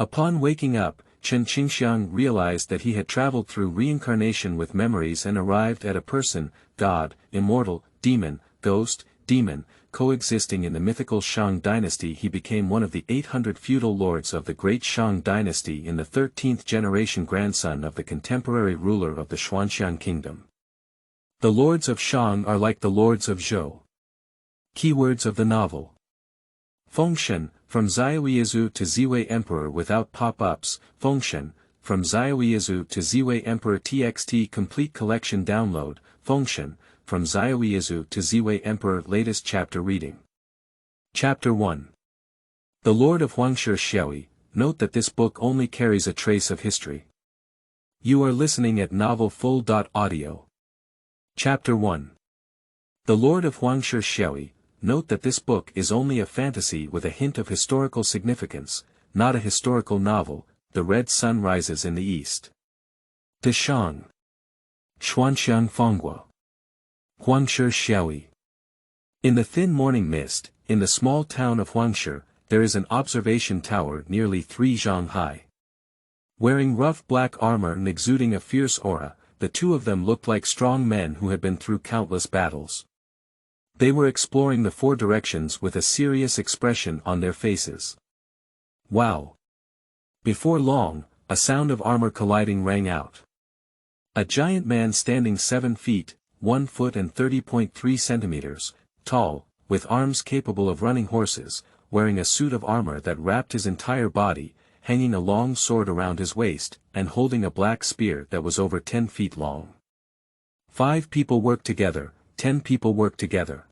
Upon waking up, Chen Qingxiang realized that he had traveled through reincarnation with memories and arrived at a person, god, immortal, demon, ghost, demon, coexisting in the mythical Shang Dynasty. He became one of the 800 feudal lords of the Great Shang Dynasty in the 13th generation, grandson of the contemporary ruler of the Xuanxiang Kingdom. The lords of Shang are like the lords of Zhou. Keywords of the novel. Fengshen, from Ziwei to Ziwei Emperor without pop-ups. Fengshen, from Ziwei to Ziwei Emperor TXT complete collection download. Fengshen, from Ziwei to Ziwei Emperor latest chapter reading. Chapter 1. The Lord of Huangshi Xiaoyi. Note that this book only carries a trace of history. You are listening at Novel Full. Audio. Chapter 1. The Lord of Huangshi Xiaoyi. Note that this book is only a fantasy with a hint of historical significance, not a historical novel. The red sun rises in the east. De Shang. Xuanxiang Fangguo. Huangshi Xiaoyi. In the thin morning mist, in the small town of Huangshi, there is an observation tower nearly 3 zhang high. Wearing rough black armor and exuding a fierce aura, the two of them looked like strong men who had been through countless battles. They were exploring the 4 directions with a serious expression on their faces. Wow! Before long, a sound of armor colliding rang out. A giant man standing 7 feet, 1 foot and 30.3 centimeters, tall, with arms capable of running horses, wearing a suit of armor that wrapped his entire body, hanging a long sword around his waist, and holding a black spear that was over 10 feet long. 5 people worked together, 10 people worked together.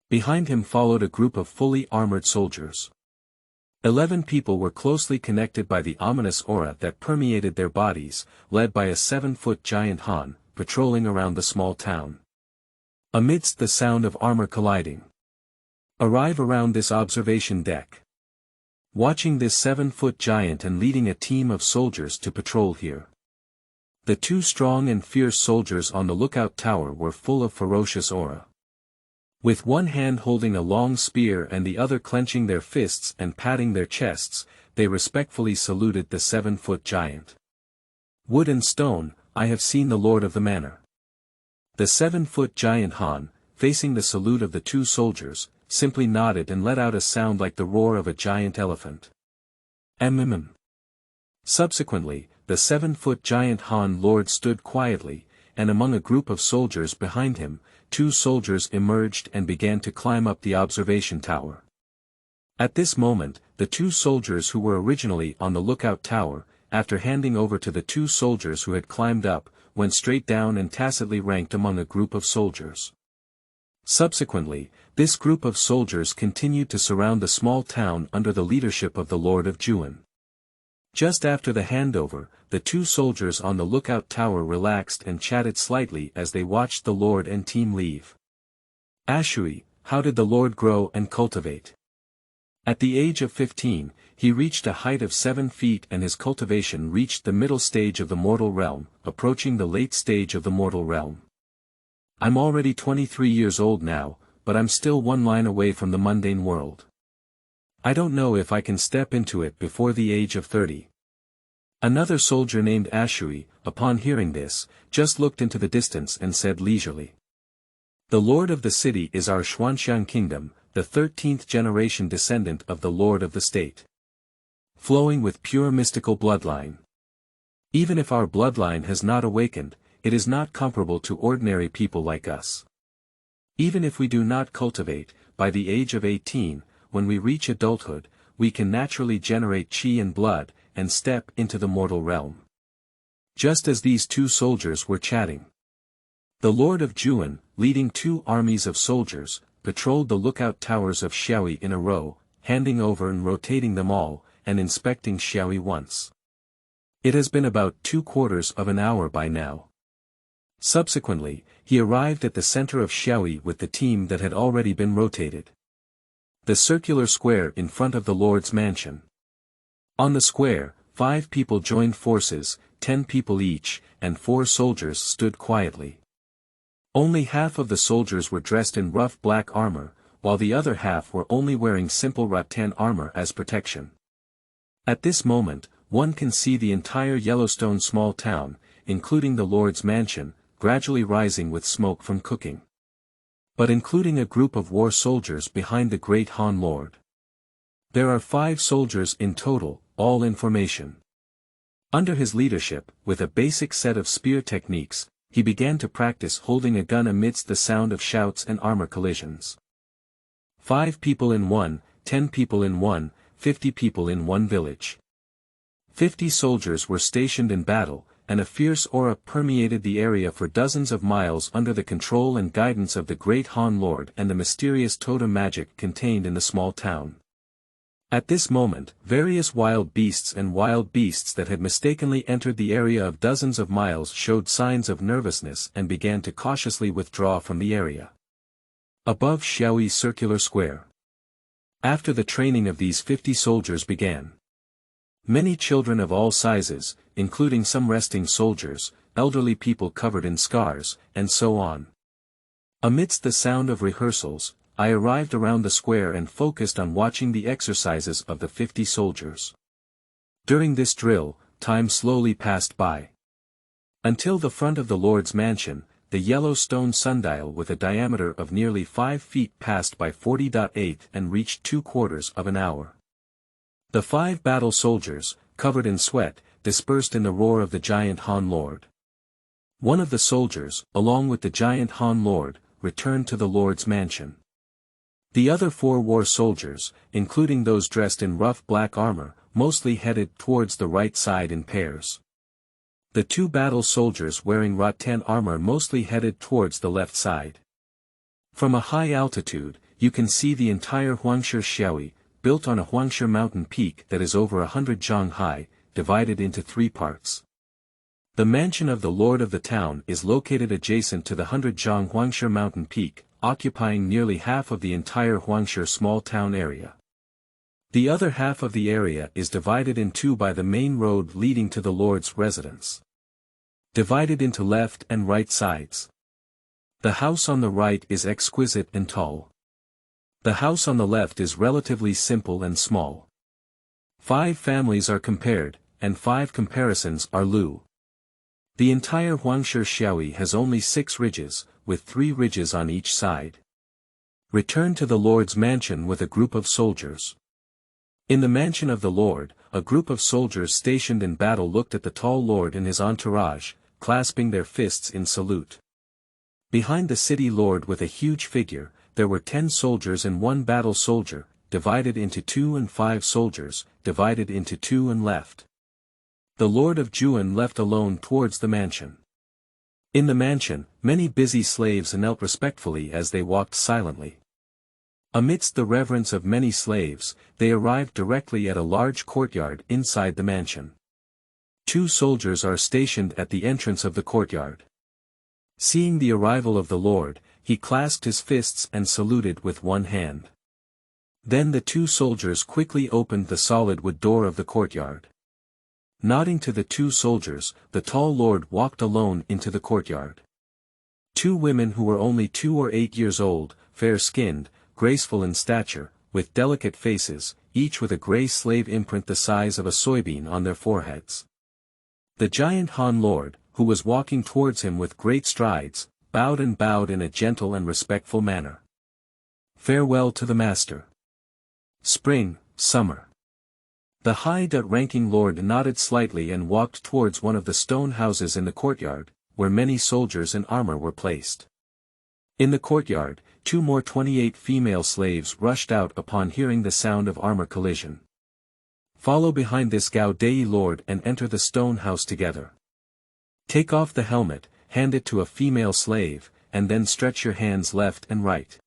Behind him followed a group of fully armored soldiers. 11 people were closely connected by the ominous aura that permeated their bodies, led by a 7-foot giant Han, patrolling around the small town. Amidst the sound of armor colliding. Arrive around this observation deck. Watching this 7-foot giant and leading a team of soldiers to patrol here. The 2 strong and fierce soldiers on the lookout tower were full of ferocious aura. With one hand holding a long spear and the other clenching their fists and patting their chests, they respectfully saluted the 7-foot giant. Wood and stone, I have seen the lord of the manor. The 7-foot giant Han, facing the salute of the 2 soldiers, simply nodded and let out a sound like the roar of a giant elephant. Subsequently, the 7-foot giant Han lord stood quietly, and among a group of soldiers behind him, 2 soldiers emerged and began to climb up the observation tower. At this moment, the 2 soldiers who were originally on the lookout tower, after handing over to the 2 soldiers who had climbed up, went straight down and tacitly ranked among a group of soldiers. Subsequently, this group of soldiers continued to surround the small town under the leadership of the Lord of Juan. Just after the handover, the 2 soldiers on the lookout tower relaxed and chatted slightly as they watched the Lord and team leave. Ashui, how did the Lord grow and cultivate? At the age of 15, he reached a height of 7 feet and his cultivation reached the middle stage of the mortal realm, approaching the late stage of the mortal realm. I'm already 23 years old now, but I'm still 1 line away from the mundane world. I don't know if I can step into it before the age of 30. Another soldier named Ashui, upon hearing this, just looked into the distance and said leisurely. The lord of the city is our Xuanxiang Kingdom, the 13th generation descendant of the lord of the state. Flowing with pure mystical bloodline. Even if our bloodline has not awakened, it is not comparable to ordinary people like us. Even if we do not cultivate, by the age of 18, when we reach adulthood, we can naturally generate qi and blood, and step into the mortal realm. Just as these 2 soldiers were chatting. The Lord of Juan, leading 2 armies of soldiers, patrolled the lookout towers of Xiaoyi in a row, handing over and rotating them all, and inspecting Xiaoyi once. It has been about 2/4 of an hour by now. Subsequently, he arrived at the center of Xiaoyi with the team that had already been rotated. The circular square in front of the Lord's mansion. On the square, 5 people joined forces, 10 people each, and 4 soldiers stood quietly. Only half of the soldiers were dressed in rough black armor, while the other half were only wearing simple rattan armor as protection. At this moment, one can see the entire Yellowstone small town, including the Lord's mansion, gradually rising with smoke from cooking. But including a group of war soldiers behind the great Han Lord. There are 5 soldiers in total, all in formation. Under his leadership, with a basic set of spear techniques, he began to practice holding a gun amidst the sound of shouts and armor collisions. 5 people in one, 10 people in one, 50 people in one village. 50 soldiers were stationed in battle, and a fierce aura permeated the area for dozens of miles under the control and guidance of the great Han Lord and the mysterious totem magic contained in the small town. At this moment, various wild beasts that had mistakenly entered the area of dozens of miles showed signs of nervousness and began to cautiously withdraw from the area. Above Xiaoyi's circular square. After the training of these 50 soldiers began. Many children of all sizes, including some resting soldiers, elderly people covered in scars, and so on. Amidst the sound of rehearsals, I arrived around the square and focused on watching the exercises of the 50 soldiers. During this drill, time slowly passed by. Until the front of the Lord's mansion, the yellow stone sundial with a diameter of nearly 5 feet passed by 40.8 and reached 2/4 of an hour. The 5 battle soldiers, covered in sweat, dispersed in the roar of the giant Han Lord. One of the soldiers, along with the giant Han Lord, returned to the Lord's mansion. The other 4 war soldiers, including those dressed in rough black armor, mostly headed towards the right side in pairs. The 2 battle soldiers wearing rattan armor mostly headed towards the left side. From a high altitude, you can see the entire Huangshi Xiaoyi, built on a Huangshi mountain peak that is over 100 zhang high, divided into 3 parts. The mansion of the lord of the town is located adjacent to the 100 zhang Huangshi mountain peak, occupying nearly half of the entire Huangshi small town area. The other half of the area is divided in 2 by the main road leading to the Lord's residence. Divided into left and right sides. The house on the right is exquisite and tall. The house on the left is relatively simple and small. 5 families are compared, and 5 comparisons are Lu. The entire Huangshi Xiaoyi has only 6 ridges, with 3 ridges on each side. Return to the Lord's mansion with a group of soldiers. In the mansion of the Lord, a group of soldiers stationed in battle looked at the tall Lord and his entourage, clasping their fists in salute. Behind the city Lord with a huge figure, there were 10 soldiers and 1 battle soldier, divided into 2 and 5 soldiers, divided into 2 and left. The Lord of Juan left alone towards the mansion. In the mansion, many busy slaves knelt respectfully as they walked silently. Amidst the reverence of many slaves, they arrived directly at a large courtyard inside the mansion. 2 soldiers are stationed at the entrance of the courtyard. Seeing the arrival of the Lord, he clasped his fists and saluted with one hand. Then the 2 soldiers quickly opened the solid wood door of the courtyard. Nodding to the 2 soldiers, the tall Lord walked alone into the courtyard. 2 women who were only 2 or 8 years old, fair-skinned, graceful in stature, with delicate faces, each with a gray slave imprint the size of a soybean on their foreheads. The giant Han Lord, who was walking towards him with great strides, bowed in a gentle and respectful manner. Farewell to the master. Spring, summer. The high-ranking lord nodded slightly and walked towards one of the stone houses in the courtyard, where many soldiers in armor were placed. In the courtyard, 2 more 28 female slaves rushed out upon hearing the sound of armor collision. Follow behind this Gao Dei lord and enter the stone house together. Take off the helmet, hand it to a female slave, and then stretch your hands left and right.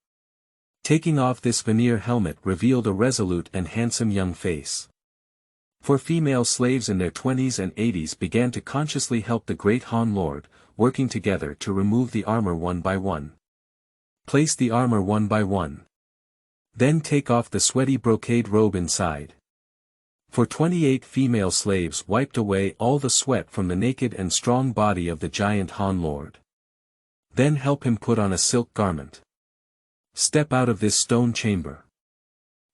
Taking off this veneer helmet revealed a resolute and handsome young face. 4 female slaves in their 20s and 80s began to consciously help the great Han Lord, working together to remove the armor one by one. Place the armor one by one. Then take off the sweaty brocade robe inside. For 28 female slaves wiped away all the sweat from the naked and strong body of the giant Han Lord. Then help him put on a silk garment. Step out of this stone chamber.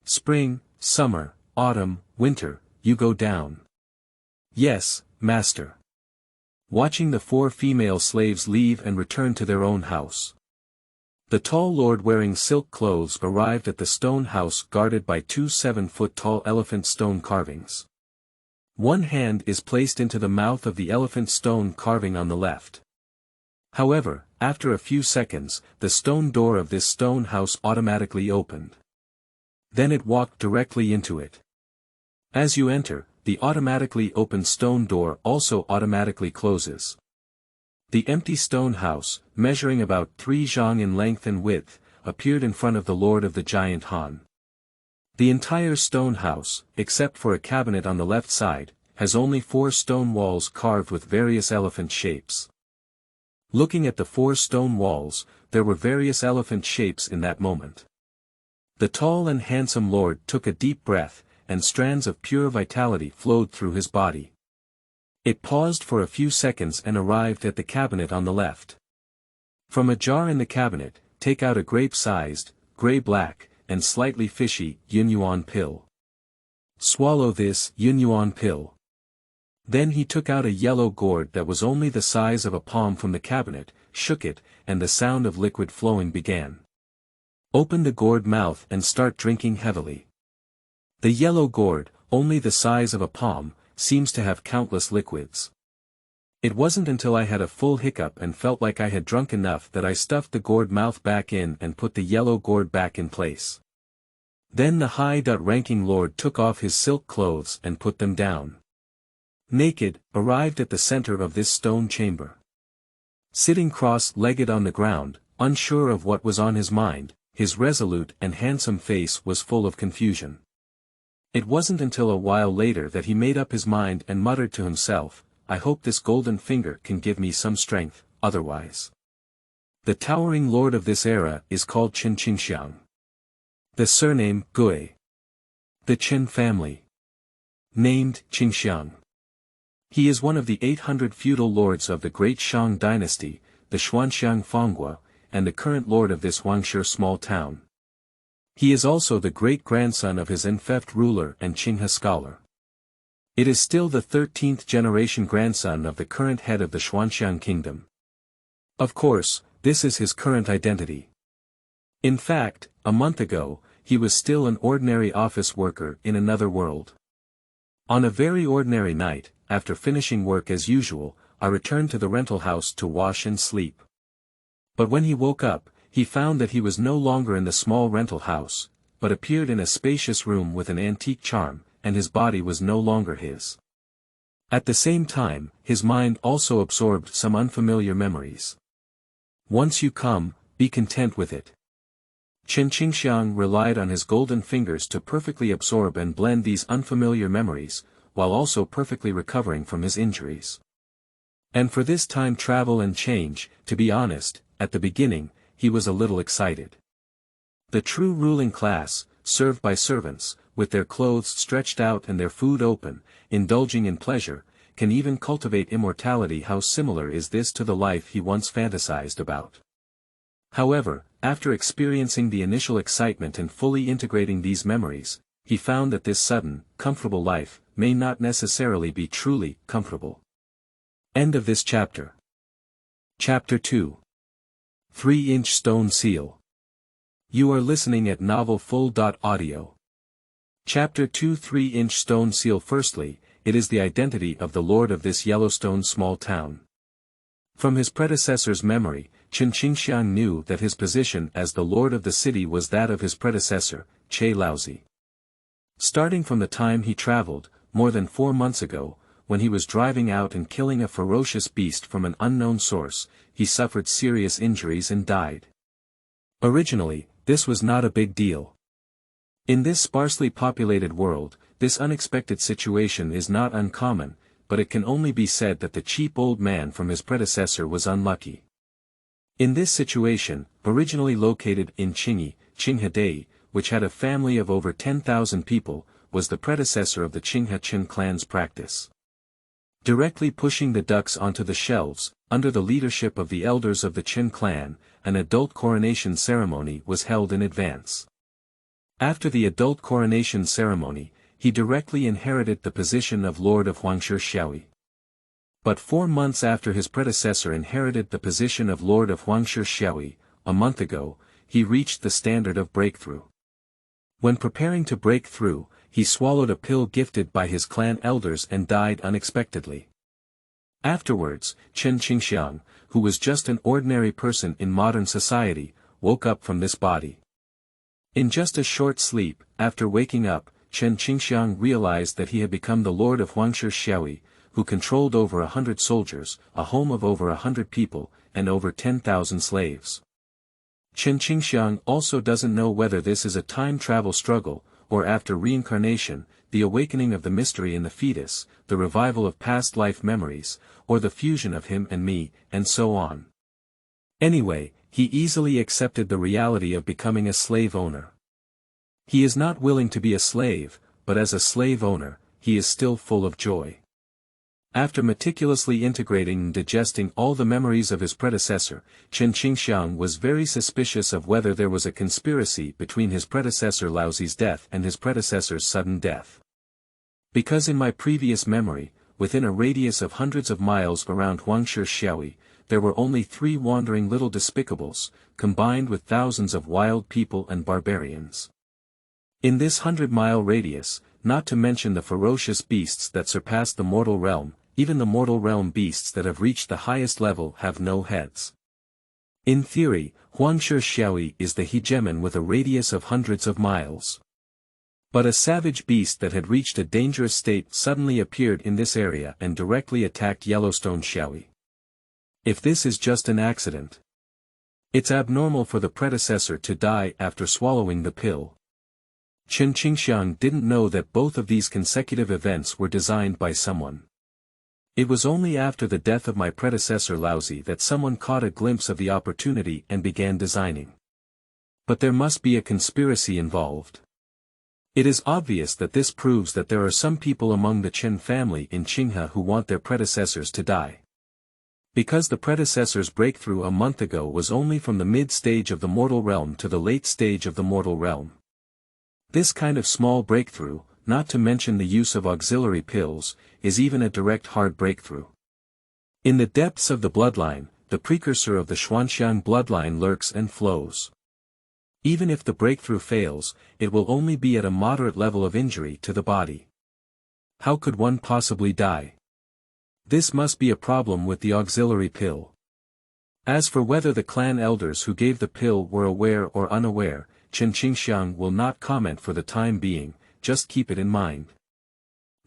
Spring, summer, autumn, winter, you go down. Yes, master. Watching the 4 female slaves leave and return to their own house. The tall lord wearing silk clothes arrived at the stone house guarded by 2 7-foot-tall elephant stone carvings. One hand is placed into the mouth of the elephant stone carving on the left. However, after a few seconds, the stone door of this stone house automatically opened. Then it walked directly into it. As you enter, the automatically opened stone door also automatically closes. The empty stone house, measuring about 3 zhang in length and width, appeared in front of the Lord of the Giant Han. The entire stone house, except for a cabinet on the left side, has only 4 stone walls carved with various elephant shapes. Looking at the 4 stone walls, there were various elephant shapes in that moment. The tall and handsome lord took a deep breath, and strands of pure vitality flowed through his body. It paused for a few seconds and arrived at the cabinet on the left. From a jar in the cabinet, take out a grape-sized, gray-black, and slightly fishy, yunyuan pill. Swallow this yunyuan pill. Then he took out a yellow gourd that was only the size of a palm from the cabinet, shook it, and the sound of liquid flowing began. Open the gourd mouth and start drinking heavily. The yellow gourd, only the size of a palm, seems to have countless liquids. It wasn't until I had a full hiccup and felt like I had drunk enough that I stuffed the gourd mouth back in and put the yellow gourd back in place. Then the high-ranking lord took off his silk clothes and put them down. Naked, arrived at the center of this stone chamber. Sitting cross-legged on the ground, unsure of what was on his mind, his resolute and handsome face was full of confusion. It wasn't until a while later that he made up his mind and muttered to himself, I hope this golden finger can give me some strength, otherwise. The towering lord of this era is called Chen Qingxiang. The surname, Gui. The Chen family. Named, Qingxiang. He is one of the 800 feudal lords of the Great Shang Dynasty, the Xuanxiang Kingdom, and the current lord of this Huangshi small town. He is also the great-grandson of his enfeoffed ruler and Qinghe scholar. It is still the 13th generation grandson of the current head of the Xuanxiang Kingdom. Of course, this is his current identity. In fact, a month ago, he was still an ordinary office worker in another world. On a very ordinary night, after finishing work as usual, I returned to the rental house to wash and sleep. But when he woke up, he found that he was no longer in the small rental house, but appeared in a spacious room with an antique charm, and his body was no longer his. At the same time, his mind also absorbed some unfamiliar memories. Once you come, be content with it. Chen Qingxiang relied on his golden fingers to perfectly absorb and blend these unfamiliar memories, while also perfectly recovering from his injuries. And for this time travel and change, to be honest, at the beginning, he was a little excited. The true ruling class, served by servants, with their clothes stretched out and their food open, indulging in pleasure, can even cultivate immortality. How similar is this to the life he once fantasized about? However, after experiencing the initial excitement and fully integrating these memories, he found that this sudden, comfortable life, may not necessarily be truly comfortable. End of this chapter. Chapter 2. 3-inch stone seal. You are listening at novelfull.audio. Chapter 2 3-inch stone seal. Firstly, it is the identity of the lord of this Yellowstone small town. From his predecessor's memory, Chen Qingxiang knew that his position as the lord of the city was that of his predecessor, Che Laozi. Starting from the time he traveled, more than 4 months ago, when he was driving out and killing a ferocious beast from an unknown source, he suffered serious injuries and died. Originally, this was not a big deal. In this sparsely populated world, this unexpected situation is not uncommon, but it can only be said that the cheap old man from his predecessor was unlucky. In this situation, originally located in Qinghe, which had a family of over 10,000 people, was the predecessor of the Qinghe Chen clan's practice. Directly pushing the ducks onto the shelves, under the leadership of the elders of the Chen clan, an adult coronation ceremony was held in advance. After the adult coronation ceremony, he directly inherited the position of Lord of Huangshi Xiaoyi. But 4 months after his predecessor inherited the position of Lord of Huangshi Xiaoyi, a month ago, he reached the standard of breakthrough. When preparing to break through, he swallowed a pill gifted by his clan elders and died unexpectedly. Afterwards, Chen Qingxiang, who was just an ordinary person in modern society, woke up from this body. In just a short sleep, after waking up, Chen Qingxiang realized that he had become the Lord of Huangshi Xiaoyi, who controlled over 100 soldiers, a home of over 100 people, and over 10,000 slaves. Chen Qingxiang also doesn't know whether this is a time travel struggle, or after reincarnation, the awakening of the mystery in the fetus, the revival of past life memories, or the fusion of him and me, and so on. Anyway, he easily accepted the reality of becoming a slave owner. He is not willing to be a slave, but as a slave owner, he is still full of joy. After meticulously integrating and digesting all the memories of his predecessor, Chen Qingxiang was very suspicious of whether there was a conspiracy between his predecessor Laozi's death and his predecessor's sudden death. Because in my previous memory, within a radius of hundreds of miles around Huangshi Xiaoyi, there were only 3 wandering little despicables, combined with thousands of wild people and barbarians. In this 100-mile radius, not to mention the ferocious beasts that surpass the mortal realm, even the mortal realm beasts that have reached the highest level have no heads. In theory, Huangshi Xiaoyi is the hegemon with a radius of hundreds of miles. But a savage beast that had reached a dangerous state suddenly appeared in this area and directly attacked Yellowstone Xiaoyi. If this is just an accident, it's abnormal for the predecessor to die after swallowing the pill. Chen Qingxiang didn't know that both of these consecutive events were designed by someone. It was only after the death of my predecessor Laozi that someone caught a glimpse of the opportunity and began designing. But there must be a conspiracy involved. It is obvious that this proves that there are some people among the Chen family in Qinghe who want their predecessors to die. Because the predecessor's breakthrough a month ago was only from the mid-stage of the mortal realm to the late stage of the mortal realm. This kind of small breakthrough, not to mention the use of auxiliary pills, is even a direct hard breakthrough. In the depths of the bloodline, the precursor of the Xuanxiang bloodline lurks and flows. Even if the breakthrough fails, it will only be at a moderate level of injury to the body. How could one possibly die? This must be a problem with the auxiliary pill. As for whether the clan elders who gave the pill were aware or unaware, Chen Qingxiang will not comment for the time being, just keep it in mind.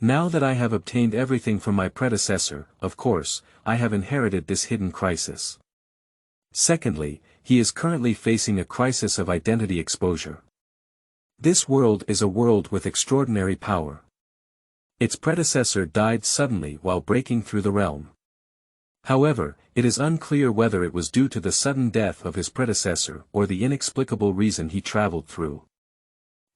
Now that I have obtained everything from my predecessor, of course, I have inherited this hidden crisis. Secondly, he is currently facing a crisis of identity exposure. This world is a world with extraordinary power. Its predecessor died suddenly while breaking through the realm. However, it is unclear whether it was due to the sudden death of his predecessor or the inexplicable reason he traveled through.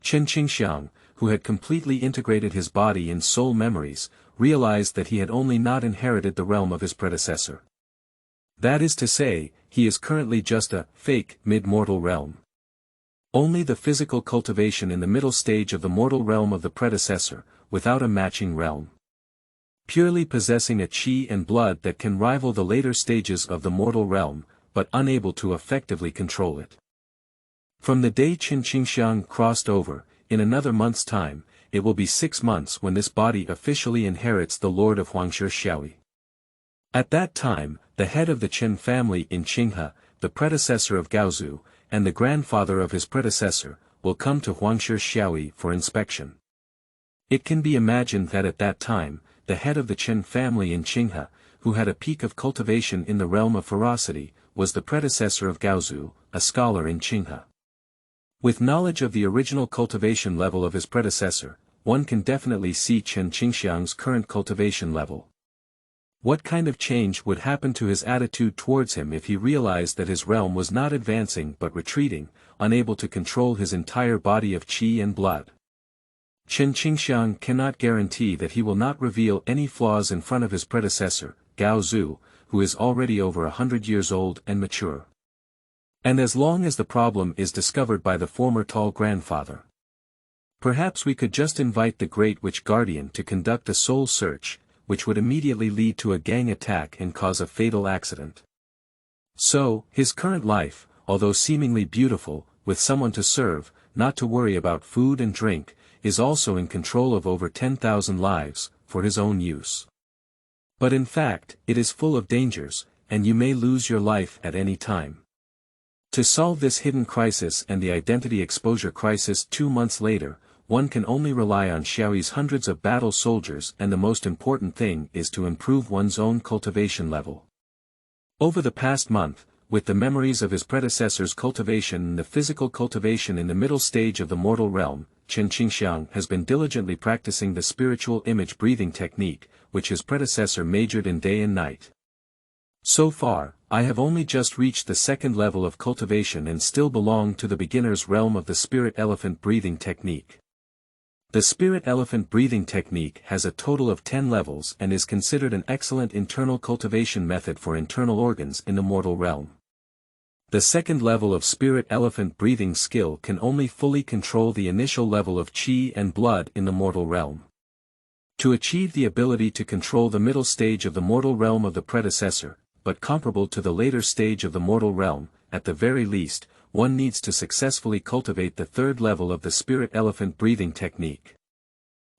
Chen Qingxiang, who had completely integrated his body and soul memories, realized that he had only not inherited the realm of his predecessor. That is to say, he is currently just a fake mid-mortal realm. Only the physical cultivation in the middle stage of the mortal realm of the predecessor, without a matching realm. Purely possessing a qi and blood that can rival the later stages of the mortal realm, but unable to effectively control it. From the day Chen Qingxiang crossed over, in another month's time, it will be 6 months when this body officially inherits the Lord of Huangshi Xiaoyi. At that time, the head of the Chen family in Qinghe, the predecessor of Gaozu, and the grandfather of his predecessor, will come to Huangshi Xiaoyi for inspection. It can be imagined that at that time, the head of the Chen family in Qinghe, who had a peak of cultivation in the realm of ferocity, was the predecessor of Gaozu, a scholar in Qinghe. With knowledge of the original cultivation level of his predecessor, one can definitely see Chen Qingxiang's current cultivation level. What kind of change would happen to his attitude towards him if he realized that his realm was not advancing but retreating, unable to control his entire body of qi and blood? Chen Qingxiang cannot guarantee that he will not reveal any flaws in front of his predecessor, Gao Zhu, who is already over 100 years old and mature. And as long as the problem is discovered by the former tall grandfather, Perhaps we could just invite the Great Witch Guardian to conduct a soul search, which would immediately lead to a gang attack and cause a fatal accident. So, his current life, although seemingly beautiful, with someone to serve, not to worry about food and drink, is also in control of over 10,000 lives, for his own use. But in fact, it is full of dangers, and you may lose your life at any time. To solve this hidden crisis and the identity exposure crisis 2 months later, one can only rely on Xiaoyi's hundreds of battle soldiers, and the most important thing is to improve one's own cultivation level. Over the past month, with the memories of his predecessor's cultivation and the physical cultivation in the middle stage of the mortal realm, Chen Qingxiang has been diligently practicing the spiritual image breathing technique, which his predecessor majored in day and night. So far, I have only just reached the second level of cultivation and still belong to the beginner's realm of the spirit elephant breathing technique. The spirit elephant breathing technique has a total of 10 levels and is considered an excellent internal cultivation method for internal organs in the mortal realm. The second level of spirit elephant breathing skill can only fully control the initial level of qi and blood in the mortal realm. To achieve the ability to control the middle stage of the mortal realm of the predecessor, but comparable to the later stage of the mortal realm, at the very least, one needs to successfully cultivate the third level of the spirit elephant breathing technique.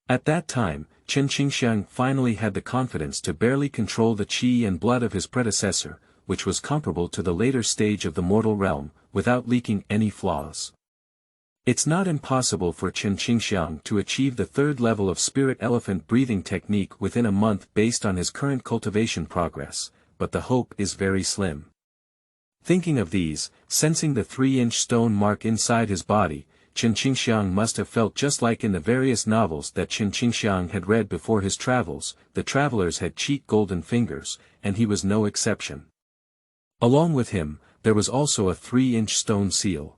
At that time, Chen Qingxiang finally had the confidence to barely control the qi and blood of his predecessor, which was comparable to the later stage of the mortal realm, without leaking any flaws. It's not impossible for Chen Qingxiang to achieve the third level of spirit elephant breathing technique within a month based on his current cultivation progress, but the hope is very slim. Thinking of these, sensing the 3-inch stone mark inside his body, Chen Qingxiang must have felt just like in the various novels that Chen Qingxiang had read before his travels. The travelers had cheat golden fingers, and he was no exception. Along with him, there was also a 3-inch stone seal.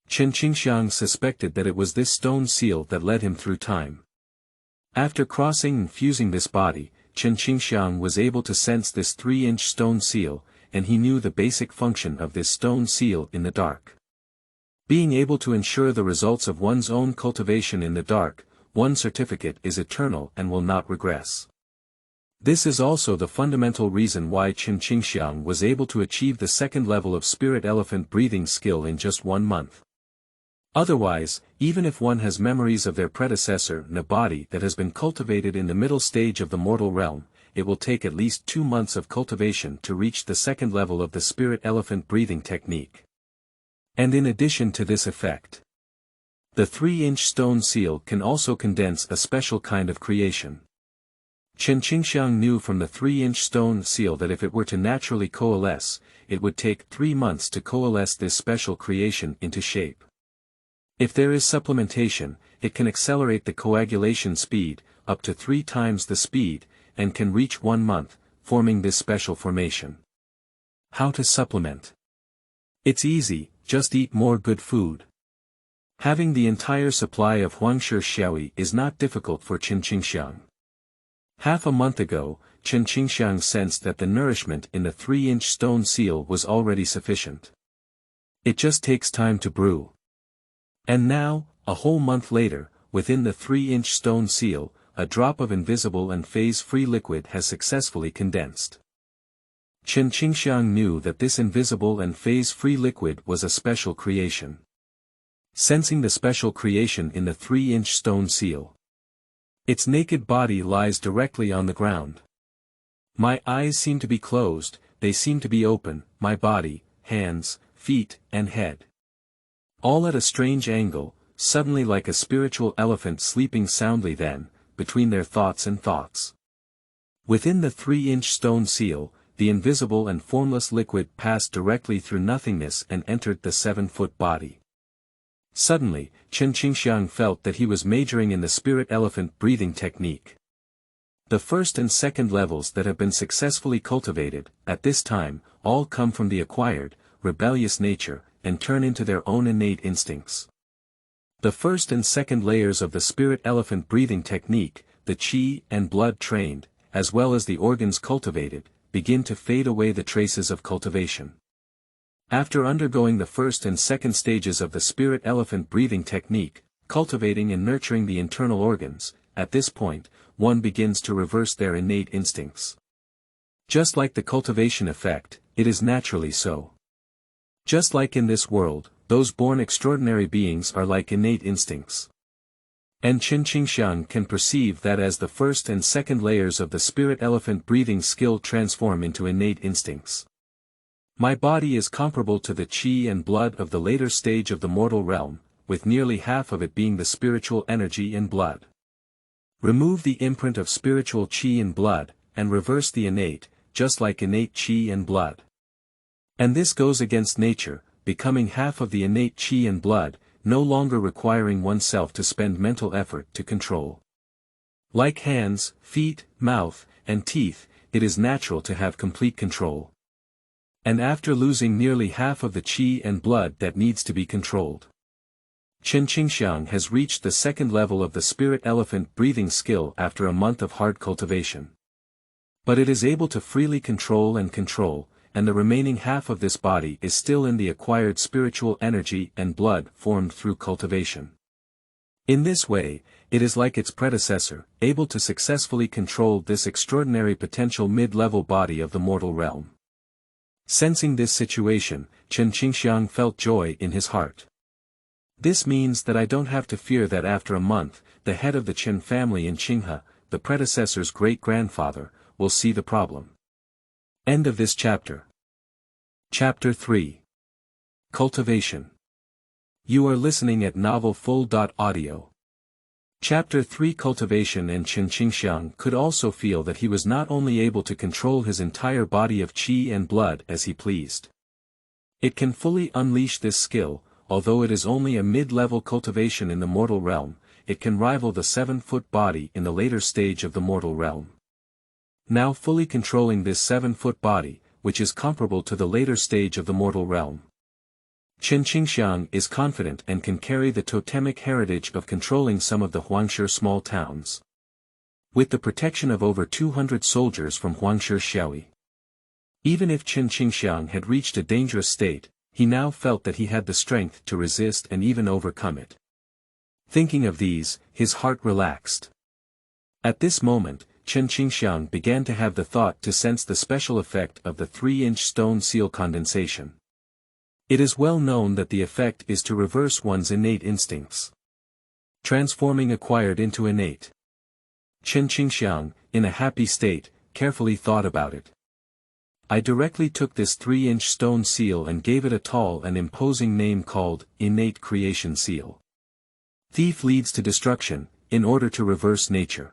Chen Qingxiang suspected that it was this stone seal that led him through time. After crossing and fusing this body, Chen Qingxiang was able to sense this 3-inch stone seal, and he knew the basic function of this stone seal in the dark. Being able to ensure the results of one's own cultivation in the dark, one's certificate is eternal and will not regress. This is also the fundamental reason why Chen Qingxiang was able to achieve the second level of spirit elephant breathing skill in just 1 month. Otherwise, even if one has memories of their predecessor in a body that has been cultivated in the middle stage of the mortal realm, it will take at least 2 months of cultivation to reach the second level of the spirit elephant breathing technique. And in addition to this effect, the 3-inch stone seal can also condense a special kind of creation. Chen Qingxiang knew from the 3-inch stone seal that if it were to naturally coalesce, it would take 3 months to coalesce this special creation into shape. If there is supplementation, it can accelerate the coagulation speed, up to 3 times the speed, and can reach 1 month, forming this special formation. How to supplement? It's easy, just eat more good food. Having the entire supply of Huangshi Xiaoyi is not difficult for Chen Qingxiang. Half a month ago, Chen Qingxiang sensed that the nourishment in the 3-inch stone seal was already sufficient. It just takes time to brew. And now, a whole month later, within the 3-inch stone seal, a drop of invisible and phase-free liquid has successfully condensed. Chen Qingxiang knew that this invisible and phase-free liquid was a special creation. Sensing the special creation in the 3-inch stone seal, its naked body lies directly on the ground. My eyes seem to be closed, they seem to be open, my body, hands, feet, and head. All at a strange angle, suddenly like a spiritual elephant sleeping soundly then, between their thoughts and thoughts. Within the 3-inch stone seal, the invisible and formless liquid passed directly through nothingness and entered the 7-foot body. Suddenly, Chen Qingxiang felt that he was majoring in the spirit elephant breathing technique. The first and second levels that have been successfully cultivated, at this time, all come from the acquired, rebellious nature, and turn into their own innate instincts. The first and second layers of the spirit elephant breathing technique, the qi and blood trained, as well as the organs cultivated, begin to fade away the traces of cultivation. After undergoing the first and second stages of the spirit elephant breathing technique, cultivating and nurturing the internal organs. At this point, one begins to reverse their innate instincts. Just like the cultivation effect, it is naturally so. Just like in this world, those born extraordinary beings are like innate instincts. And Chen Qingxiang can perceive that as the first and second layers of the spirit elephant breathing skill transform into innate instincts. My body is comparable to the qi and blood of the later stage of the mortal realm, with nearly half of it being the spiritual energy and blood. Remove the imprint of spiritual qi and blood, and reverse the innate, just like innate qi and blood. And this goes against nature, becoming half of the innate qi and blood, no longer requiring oneself to spend mental effort to control. Like hands, feet, mouth, and teeth, it is natural to have complete control. And after losing nearly half of the qi and blood that needs to be controlled, Chen Qingxiang has reached the second level of the spirit elephant breathing skill after a month of hard cultivation. But it is able to freely control, and the remaining half of this body is still in the acquired spiritual energy and blood formed through cultivation. In this way, it is like its predecessor, able to successfully control this extraordinary potential mid-level body of the mortal realm. Sensing this situation, Chen Qingxiang felt joy in his heart. This means that I don't have to fear that after a month, the head of the Chen family in Qinghe, the predecessor's great-grandfather, will see the problem. End of this chapter. Chapter 3. Cultivation. You are listening at novelfull.audio. Chapter 3 Cultivation. And Chen Qingxiang could also feel that he was not only able to control his entire body of qi and blood as he pleased. It can fully unleash this skill, although it is only a mid-level cultivation in the mortal realm, it can rival the 7-foot body in the later stage of the mortal realm. Now fully controlling this 7-foot body, which is comparable to the later stage of the mortal realm, Chen Qingxiang is confident and can carry the totemic heritage of controlling some of the Huangshi small towns. With the protection of over 200 soldiers from Huangshi Xiaoyi. Even if Chen Qingxiang had reached a dangerous state, he now felt that he had the strength to resist and even overcome it. Thinking of these, his heart relaxed. At this moment, Chen Qingxiang began to have the thought to sense the special effect of the 3-inch stone seal condensation. It is well known that the effect is to reverse one's innate instincts, transforming acquired into innate. Chen Qingxiang, in a happy state, carefully thought about it. I directly took this 3-inch stone seal and gave it a tall and imposing name called Innate Creation Seal. Thief leads to destruction, in order to reverse nature.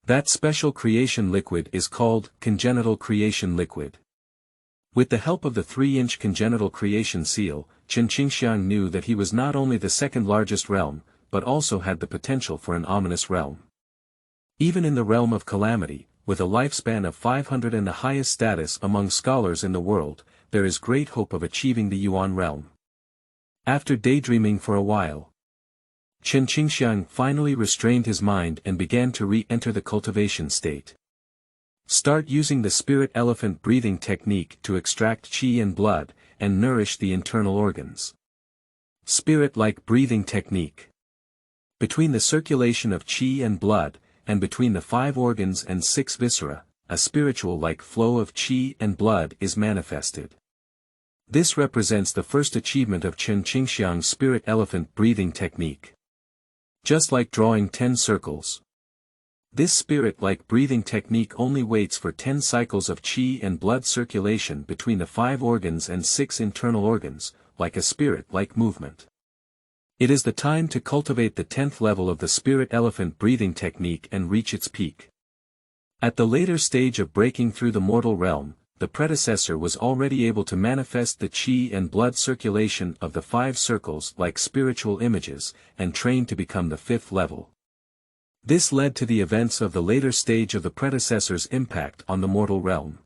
That special creation liquid is called Congenital Creation Liquid. With the help of the 3-inch Congenital Creation Seal, Chen Qingxiang knew that he was not only the second largest realm, but also had the potential for an ominous realm. Even in the realm of calamity, with a lifespan of 500 and the highest status among scholars in the world, there is great hope of achieving the Yuan realm. After daydreaming for a while, Chen Qingxiang finally restrained his mind and began to re-enter the cultivation state. Start using the spirit elephant breathing technique to extract qi and blood, and nourish the internal organs. Spirit-like breathing technique. Between the circulation of qi and blood, and between the 5 organs and 6 viscera, a spiritual-like flow of qi and blood is manifested. This represents the first achievement of Chen Qingxiang's spirit elephant breathing technique. Just like drawing 10 circles. This spirit-like breathing technique only waits for 10 cycles of qi and blood circulation between the 5 organs and 6 internal organs, like a spirit-like movement. It is the time to cultivate the 10th level of the spirit elephant breathing technique and reach its peak. At the later stage of breaking through the mortal realm, the predecessor was already able to manifest the qi and blood circulation of the 5 circles like spiritual images, and train to become the 5th level. This led to the events of the later stage of the predecessor's impact on the mortal realm.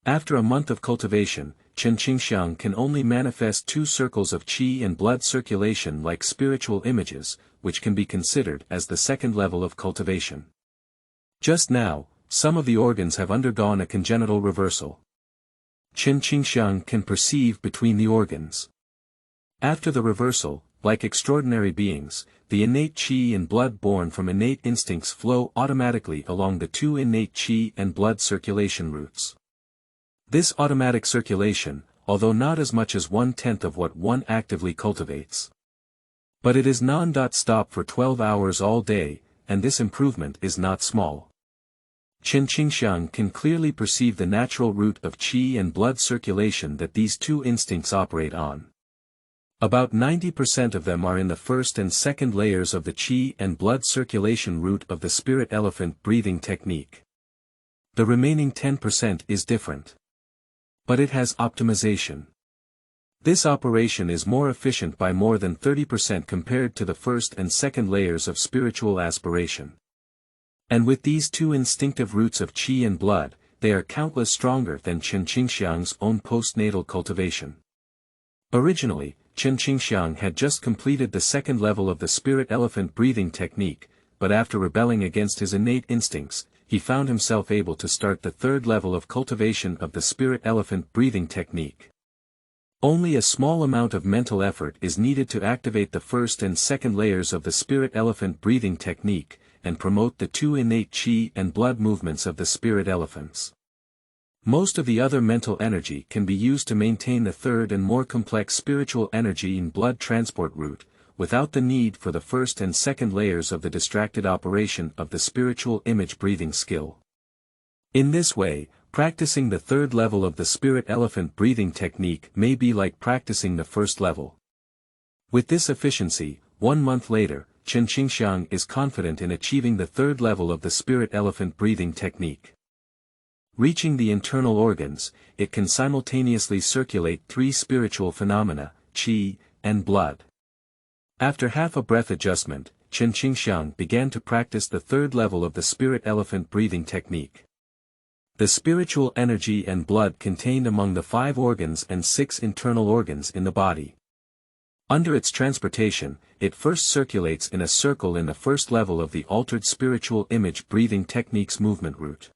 After a month of cultivation, Chen Qingxiang can only manifest 2 circles of qi and blood circulation like spiritual images, which can be considered as the 2nd level of cultivation. Just now, some of the organs have undergone a congenital reversal. Chen Qingxiang can perceive between the organs. After the reversal, like extraordinary beings, the innate qi and blood born from innate instincts flow automatically along the two innate qi and blood circulation routes. This automatic circulation, although not as much as 1/10 of what one actively cultivates. But it is non-stop for 12 hours all day, and this improvement is not small. Chen Qingxiang can clearly perceive the natural route of qi and blood circulation that these two instincts operate on. About 90% of them are in the first and second layers of the qi and blood circulation route of the spirit elephant breathing technique. The remaining 10% is different. But it has optimization. This operation is more efficient by more than 30% compared to the first and second layers of spiritual aspiration. And with these two instinctive roots of qi and blood, they are countless stronger than Chen Qingxiang's own postnatal cultivation. Originally, Chen Qingxiang had just completed the second level of the spirit elephant breathing technique, but after rebelling against his innate instincts, he found himself able to start the third level of cultivation of the spirit elephant breathing technique. Only a small amount of mental effort is needed to activate the first and second layers of the spirit elephant breathing technique, and promote the two innate qi and blood movements of the spirit elephants. Most of the other mental energy can be used to maintain the third and more complex spiritual energy in blood transport route, without the need for the first and second layers of the distracted operation of the spiritual image breathing skill. In this way, practicing the third level of the spirit elephant breathing technique may be like practicing the first level. With this efficiency, 1 month later, Chen Qingxiang is confident in achieving the third level of the spirit elephant breathing technique. Reaching the internal organs, it can simultaneously circulate 3 spiritual phenomena, qi, and blood. After half a breath adjustment, Chen Qingxiang began to practice the third level of the spirit elephant breathing technique. The spiritual energy and blood contained among the 5 organs and 6 internal organs in the body. Under its transportation, it first circulates in a circle in the first level of the altered spiritual image breathing technique's movement route.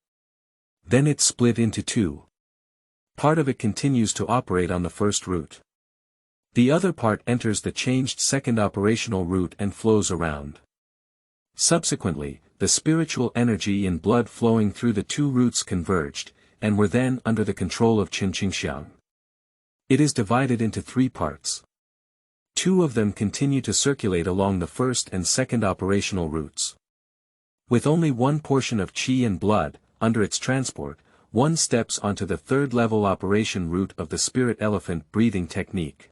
Then it's split into 2. Part of it continues to operate on the first route. The other part enters the changed second operational route and flows around. Subsequently, the spiritual energy and blood flowing through the 2 routes converged, and were then under the control of Chen Qingxiang. It is divided into 3 parts. 2 of them continue to circulate along the first and second operational routes. With only 1 portion of qi and blood, under its transport, 1 steps onto the third level operation route of the spirit elephant breathing technique.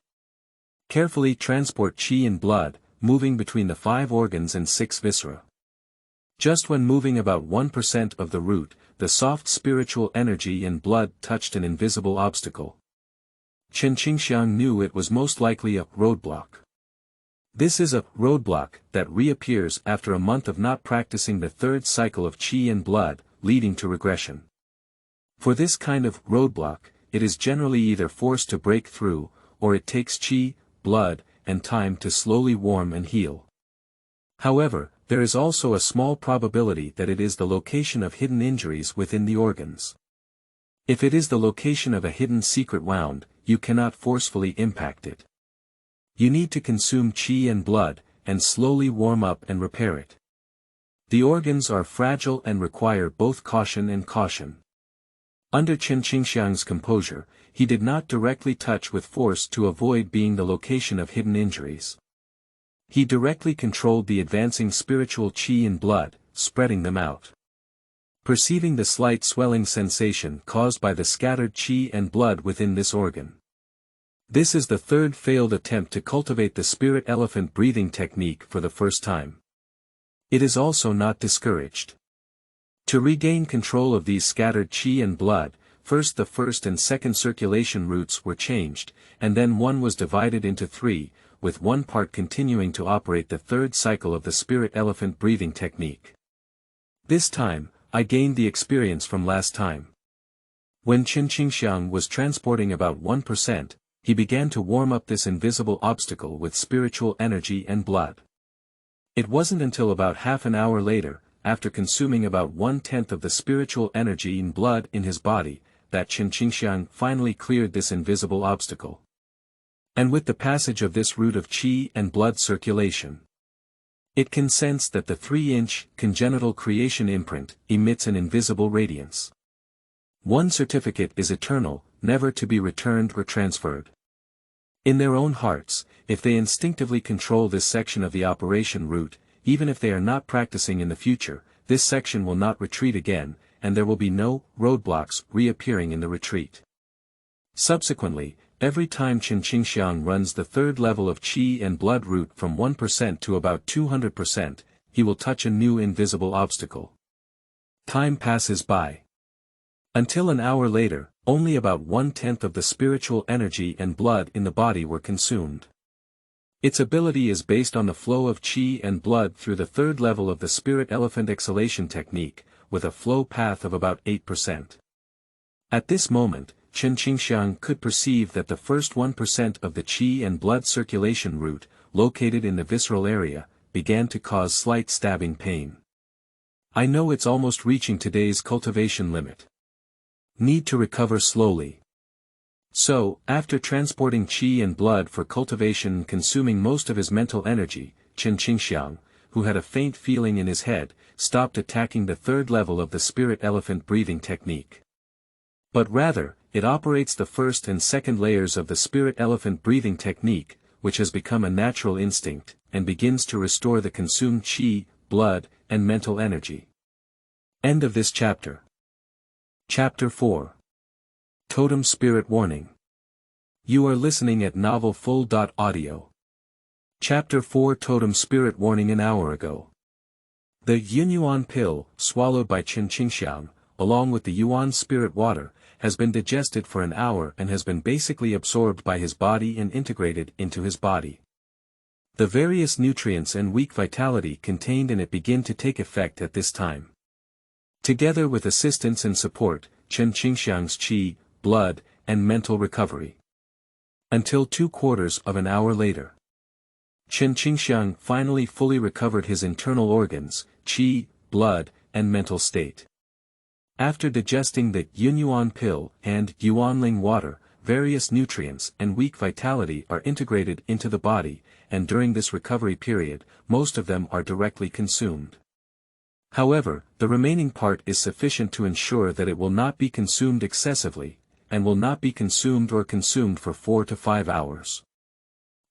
Carefully transport qi and blood, moving between the 5 organs and 6 viscera. Just when moving about 1% of the route, the soft spiritual energy and blood touched an invisible obstacle. Chen Qingxiang knew it was most likely a roadblock. This is a roadblock that reappears after a month of not practicing the third cycle of qi and blood, leading to regression. For this kind of roadblock, it is generally either forced to break through, or it takes qi, blood, and time to slowly warm and heal. However, there is also a small probability that it is the location of hidden injuries within the organs. If it is the location of a hidden secret wound, you cannot forcefully impact it. You need to consume qi and blood, and slowly warm up and repair it. The organs are fragile and require both caution and caution. Under Chen Qingxiang's composure, he did not directly touch with force to avoid being the location of hidden injuries. He directly controlled the advancing spiritual qi and blood, spreading them out. Perceiving the slight swelling sensation caused by the scattered qi and blood within this organ. This is the third failed attempt to cultivate the spirit elephant breathing technique for the first time. It is also not discouraged. To regain control of these scattered qi and blood, first the first and second circulation routes were changed, and then one was divided into 3, with 1 part continuing to operate the third cycle of the spirit elephant breathing technique. This time, I gained the experience from last time. When Chen Qingxiang was transporting about 1%, he began to warm up this invisible obstacle with spiritual energy and blood. It wasn't until about half an hour later, after consuming about 1/10 of the spiritual energy and blood in his body, that Chen Qingxiang finally cleared this invisible obstacle. And with the passage of this route of qi and blood circulation, it can sense that the 3-inch congenital creation imprint emits an invisible radiance. One certificate is eternal, never to be returned or transferred. In their own hearts, if they instinctively control this section of the operation route, even if they are not practicing in the future, this section will not retreat again, and there will be no roadblocks reappearing in the retreat. Subsequently, every time Chen Qingxiang runs the third level of qi and blood route from 1% to about 200%, he will touch a new invisible obstacle. Time passes by. Until an hour later, only about 1/10 of the spiritual energy and blood in the body were consumed. Its ability is based on the flow of qi and blood through the third level of the spirit elephant exhalation technique, with a flow path of about 8%. At this moment, Chen Qingxiang could perceive that the first 1% of the qi and blood circulation route, located in the visceral area, began to cause slight stabbing pain. I know it's almost reaching today's cultivation limit. Need to recover slowly. So, after transporting qi and blood for cultivation and consuming most of his mental energy, Chen Qingxiang, who had a faint feeling in his head, stopped attacking the third level of the spirit elephant breathing technique. But rather, it operates the first and second layers of the spirit elephant breathing technique, which has become a natural instinct, and begins to restore the consumed qi, blood, and mental energy. End of this chapter. Chapter 4. Totem Spirit Warning. You are listening at novelfull.audio. Chapter 4 Totem Spirit Warning. An hour ago, the Yunyuan pill, swallowed by Chen Qingxiang, along with the Yuan spirit water, has been digested for an hour and has been basically absorbed by his body and integrated into his body. The various nutrients and weak vitality contained in it begin to take effect at this time. Together with assistance and support, Chen Qingxiang's qi, blood, and mental recovery. Until 2/4 of an hour later, Chen Qingxiang finally fully recovered his internal organs, qi, blood, and mental state. After digesting the Yunyuan pill and Yuanling water, various nutrients and weak vitality are integrated into the body, and during this recovery period, most of them are directly consumed. However, the remaining part is sufficient to ensure that it will not be consumed excessively, and will not be consumed for 4 to 5 hours.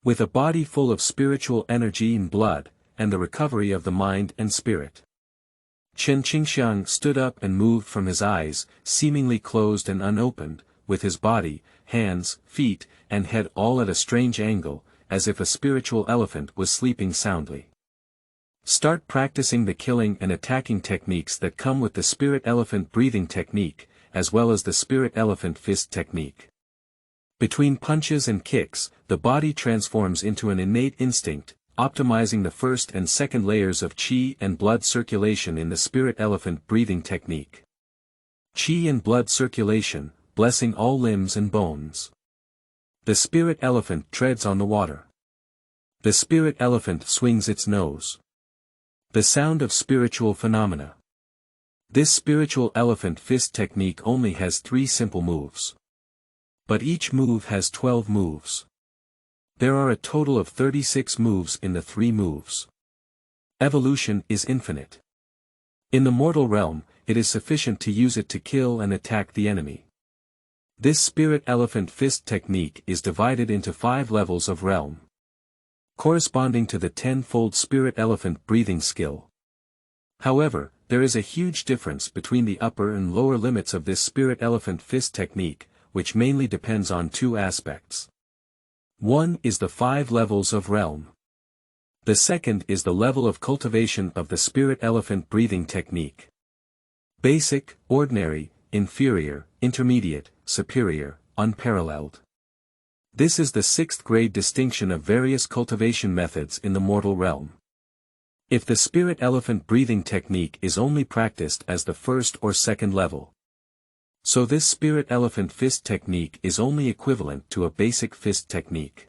With a body full of spiritual energy and blood, and the recovery of the mind and spirit, Chen Qingxiang stood up and moved from his eyes, seemingly closed and unopened, with his body, hands, feet, and head all at a strange angle, as if a spiritual elephant was sleeping soundly. Start practicing the killing and attacking techniques that come with the spirit elephant breathing technique, as well as the spirit elephant fist technique. Between punches and kicks, the body transforms into an innate instinct, optimizing the first and second layers of qi and blood circulation in the spirit elephant breathing technique. Qi and blood circulation, blessing all limbs and bones. The spirit elephant treads on the water. The spirit elephant swings its nose. The sound of spiritual phenomena. This spiritual elephant fist technique only has 3 simple moves. But each move has 12 moves. There are a total of 36 moves in the 3 moves. Evolution is infinite. In the mortal realm, it is sufficient to use it to kill and attack the enemy. This spirit elephant fist technique is divided into 5 levels of realm, corresponding to the 10-fold spirit elephant breathing skill. However, there is a huge difference between the upper and lower limits of this spirit elephant fist technique, which mainly depends on 2 aspects. One is the 5 levels of realm. The second is the level of cultivation of the spirit elephant breathing technique. Basic, ordinary, inferior, intermediate, superior, unparalleled. This is the 6th grade distinction of various cultivation methods in the mortal realm. If the spirit elephant breathing technique is only practiced as the 1st or 2nd level, so this spirit elephant fist technique is only equivalent to a basic fist technique.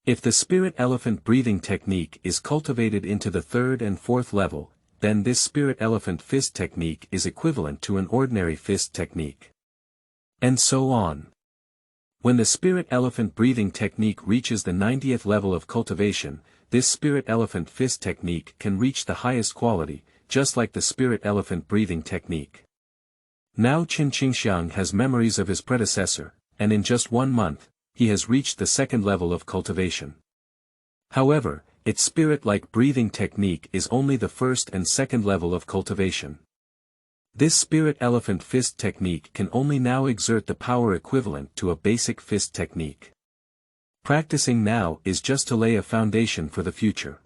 If the spirit elephant breathing technique is cultivated into the 3rd and 4th level, then this spirit elephant fist technique is equivalent to an ordinary fist technique. And so on. When the spirit elephant breathing technique reaches the 90th level of cultivation, this spirit elephant fist technique can reach the highest quality, just like the spirit elephant breathing technique. Now Chen Qingxiang has memories of his predecessor, and in just 1 month, he has reached the 2nd level of cultivation. However, its spirit-like breathing technique is only the 1st and 2nd level of cultivation. This spirit elephant fist technique can only now exert the power equivalent to a basic fist technique. Practicing now is just to lay a foundation for the future.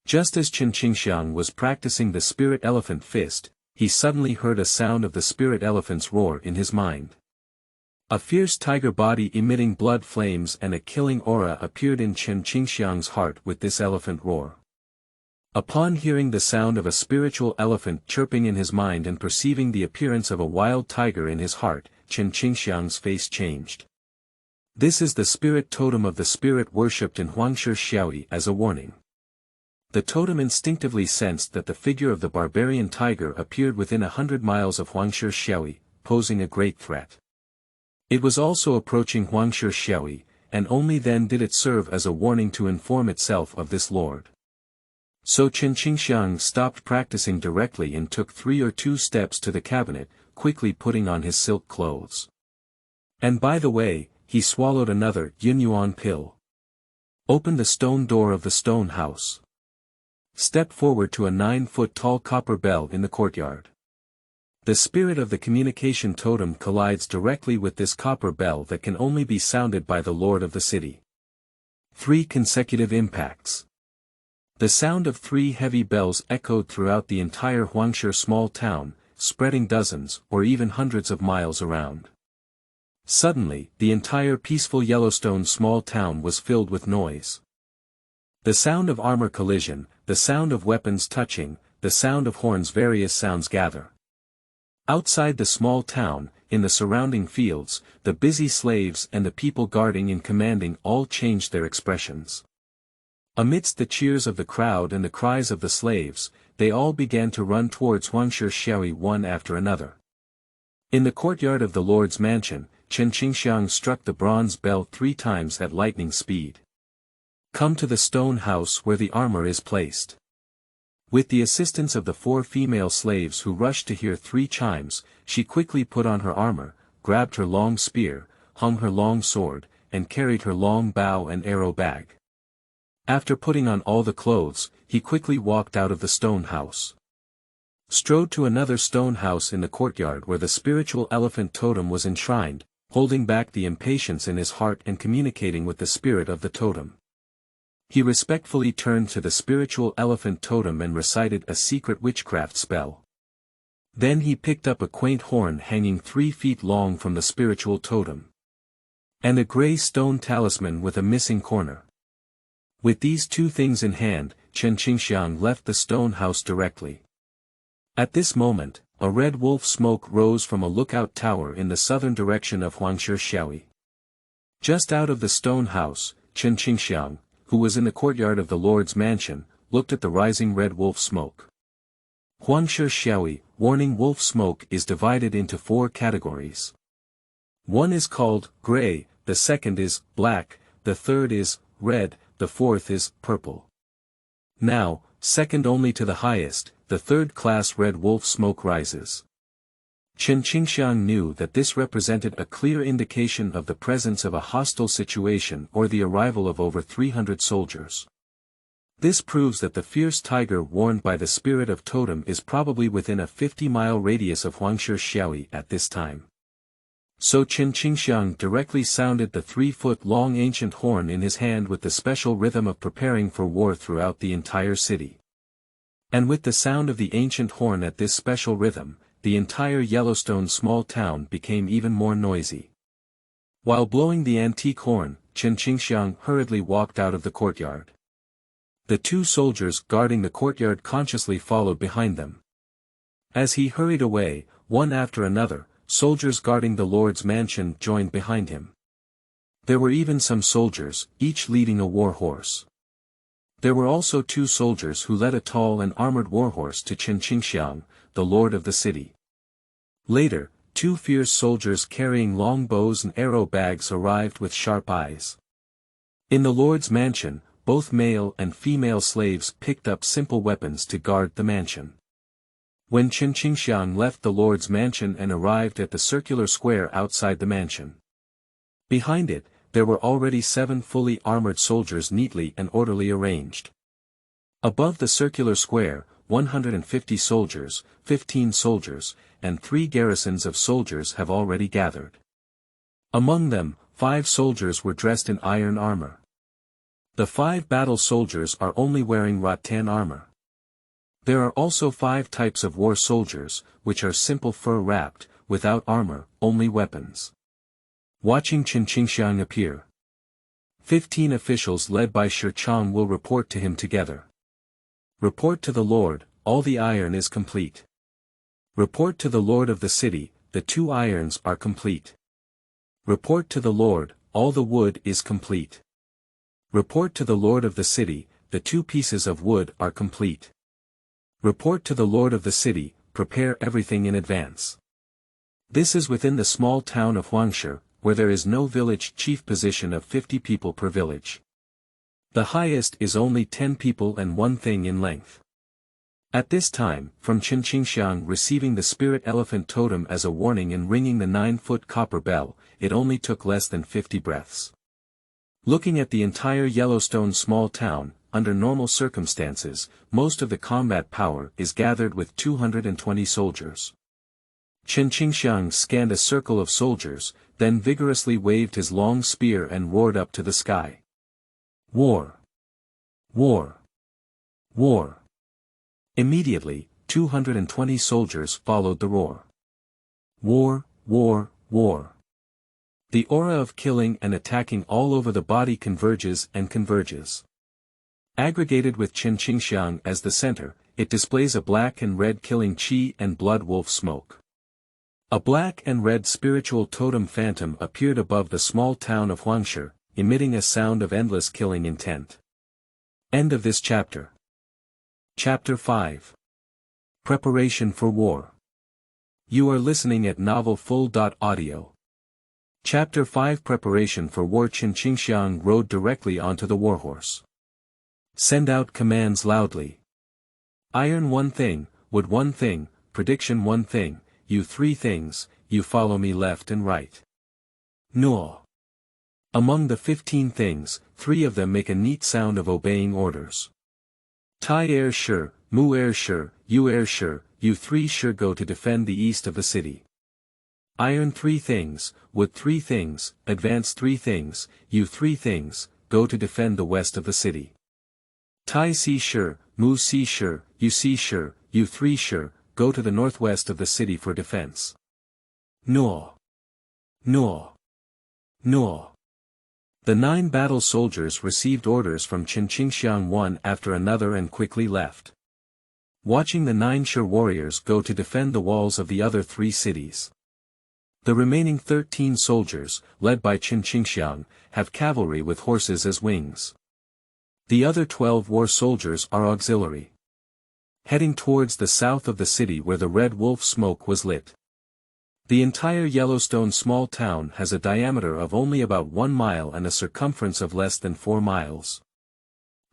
Just as Chen Qingxiang was practicing the spirit elephant fist, he suddenly heard a sound of the spirit elephant's roar in his mind. A fierce tiger body emitting blood flames and a killing aura appeared in Chen Qingxiang's heart with this elephant roar. Upon hearing the sound of a spiritual elephant chirping in his mind and perceiving the appearance of a wild tiger in his heart, Chen Qingxiang's face changed. This is the spirit totem of the spirit worshipped in Huangshi Xiaoyi as a warning. The totem instinctively sensed that the figure of the barbarian tiger appeared within 100 miles of Huangshi Xiaoyi, posing a great threat. It was also approaching Huangshi Xiaoyi, and only then did it serve as a warning to inform itself of this lord. So Chen Qingxiang stopped practicing directly and took 3 or 2 steps to the cabinet, quickly putting on his silk clothes. And by the way, he swallowed another Yunyuan pill. Opened the stone door of the stone house. Stepped forward to a 9-foot-tall copper bell in the courtyard. The spirit of the communication totem collides directly with this copper bell that can only be sounded by the lord of the city. 3 consecutive impacts. The sound of 3 heavy bells echoed throughout the entire Huangshi small town, spreading dozens or even hundreds of miles around. Suddenly, the entire peaceful Yellowstone small town was filled with noise. The sound of armor collision, the sound of weapons touching, the sound of horns, various sounds gather. Outside the small town, in the surrounding fields, the busy slaves and the people guarding and commanding all changed their expressions. Amidst the cheers of the crowd and the cries of the slaves, they all began to run towards Huangshi Xiaoyi one after another. In the courtyard of the lord's mansion, Chen Qingxiang struck the bronze bell 3 times at lightning speed. Come to the stone house where the armor is placed. With the assistance of the 4 female slaves who rushed to hear 3 chimes, she quickly put on her armor, grabbed her long spear, hung her long sword, and carried her long bow and arrow bag. After putting on all the clothes, he quickly walked out of the stone house. Strode to another stone house in the courtyard where the spiritual elephant totem was enshrined, holding back the impatience in his heart and communicating with the spirit of the totem. He respectfully turned to the spiritual elephant totem and recited a secret witchcraft spell. Then he picked up a quaint horn hanging 3 feet long from the spiritual totem. And a gray stone talisman with a missing corner. With these 2 things in hand, Chen Qingxiang left the stone house directly. At this moment, a red wolf smoke rose from a lookout tower in the southern direction of Huangshi Xiaoyi. Just out of the stone house, Chen Qingxiang, who was in the courtyard of the lord's mansion, looked at the rising red wolf smoke. Huangshi Xiaoyi, warning wolf smoke is divided into 4 categories. One is called gray, the second is black, the third is red, the fourth is purple. Now, second only to the highest, the 3rd-class red wolf smoke rises. Chen Qingxiang knew that this represented a clear indication of the presence of a hostile situation or the arrival of over 300 soldiers. This proves that the fierce tiger warned by the spirit of totem is probably within a 50-mile radius of Huangshi Xiaoyi at this time. So Chen Qingxiang directly sounded the 3-foot-long ancient horn in his hand with the special rhythm of preparing for war throughout the entire city. And with the sound of the ancient horn at this special rhythm, the entire Yellowstone small town became even more noisy. While blowing the antique horn, Chen Qingxiang hurriedly walked out of the courtyard. The 2 soldiers guarding the courtyard consciously followed behind them. As he hurried away, one after another, soldiers guarding the lord's mansion joined behind him. There were even some soldiers, each leading a war horse. There were also 2 soldiers who led a tall and armored warhorse to Chen Qingxiang, the lord of the city. Later, 2 fierce soldiers carrying long bows and arrow bags arrived with sharp eyes. In the Lord's mansion, both male and female slaves picked up simple weapons to guard the mansion. When Chen Qingxiang left the Lord's mansion and arrived at the circular square outside the mansion. Behind it, there were already 7 fully armored soldiers neatly and orderly arranged. Above the circular square, 150 soldiers, 15 soldiers, and 3 garrisons of soldiers have already gathered. Among them, 5 soldiers were dressed in iron armor. The 5 battle soldiers are only wearing rattan armor. There are also 5 types of war soldiers, which are simple fur-wrapped, without armor, only weapons. Watching Chen Qingxiang appear. 15 officials led by Shi Chang will report to him together. Report to the Lord, all the iron is complete. Report to the Lord of the city, the 2 irons are complete. Report to the Lord, all the wood is complete. Report to the Lord of the city, the 2 pieces of wood are complete. Report to the Lord of the city, prepare everything in advance. This is within the small town of Huangshi, where there is no village chief position of 50 people per village. The highest is only 10 people and 1 thing in length. At this time, from Chen Qingxiang receiving the spirit elephant totem as a warning and ringing the 9-foot copper bell, it only took less than 50 breaths. Looking at the entire Yellowstone small town, under normal circumstances, most of the combat power is gathered with 220 soldiers. Chen Qingxiang scanned a circle of soldiers, then vigorously waved his long spear and roared up to the sky. War! War! War! Immediately, 220 soldiers followed the roar. War! War! War! The aura of killing and attacking all over the body converges and converges. Aggregated with Chen Qingxiang as the center, it displays a black and red killing chi and blood wolf smoke. A black and red spiritual totem phantom appeared above the small town of Huangshi, emitting a sound of endless killing intent. End of this chapter. Chapter 5. Preparation for War. You are listening at novelfull.audio. Chapter 5 Preparation for War. Chen Qingxiang rode directly onto the warhorse. Send out commands loudly. Iron 1 thing, wood 1 thing, prediction 1 thing, you 3 things, you follow me left and right. No. Among the 15 things, 3 of them make a neat sound of obeying orders. Tai er shi, mu er shi, you er shi, you 3 shi go to defend the east of the city. Iron 3 things, wood 3 things, advance 3 things, you 3 things, go to defend the west of the city. Tai si shi, mu si shi, you si shi, you 3 shi, go to the northwest of the city for defense. No. No. No. The 9 battle soldiers received orders from Chen Qingxiang one after another and quickly left. Watching the 9 Shi warriors go to defend the walls of the other 3 cities. The remaining 13 soldiers, led by Chen Qingxiang, have cavalry with horses as wings. The other 12 war soldiers are auxiliary. Heading towards the south of the city where the red wolf smoke was lit. The entire Yellowstone small town has a diameter of only about 1 mile and a circumference of less than 4 miles.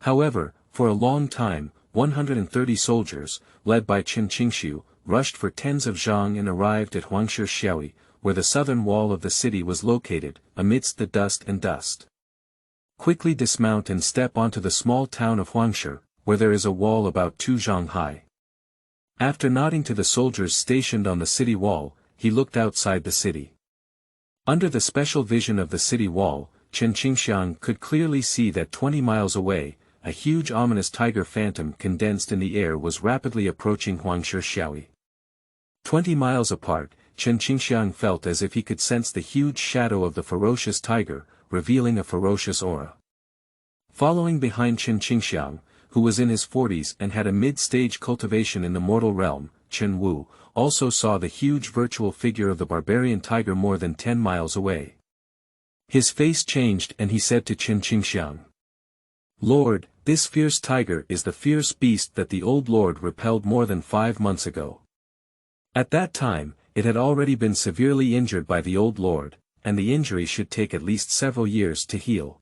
However, for a long time, 130 soldiers, led by Chen Qingxiang, rushed for tens of zhang and arrived at Huangshi Xiaoyi, where the southern wall of the city was located, amidst the dust and dust. Quickly dismount and step onto the small town of Huangshi, where there is a wall about 2 zhang high. After nodding to the soldiers stationed on the city wall, he looked outside the city. Under the special vision of the city wall, Chen Qingxiang could clearly see that 20 miles away, a huge ominous tiger phantom condensed in the air was rapidly approaching Huangshi Xiaoyi. 20 miles apart, Chen Qingxiang felt as if he could sense the huge shadow of the ferocious tiger, revealing a ferocious aura. Following behind Chen Qingxiang, who was in his 40s and had a mid-stage cultivation in the mortal realm, Chen Wu, also saw the huge virtual figure of the barbarian tiger more than 10 miles away. His face changed and he said to Chen Qingxiang, "Lord, this fierce tiger is the fierce beast that the old lord repelled more than 5 months ago." At that time, it had already been severely injured by the old lord, and the injury should take at least several years to heal.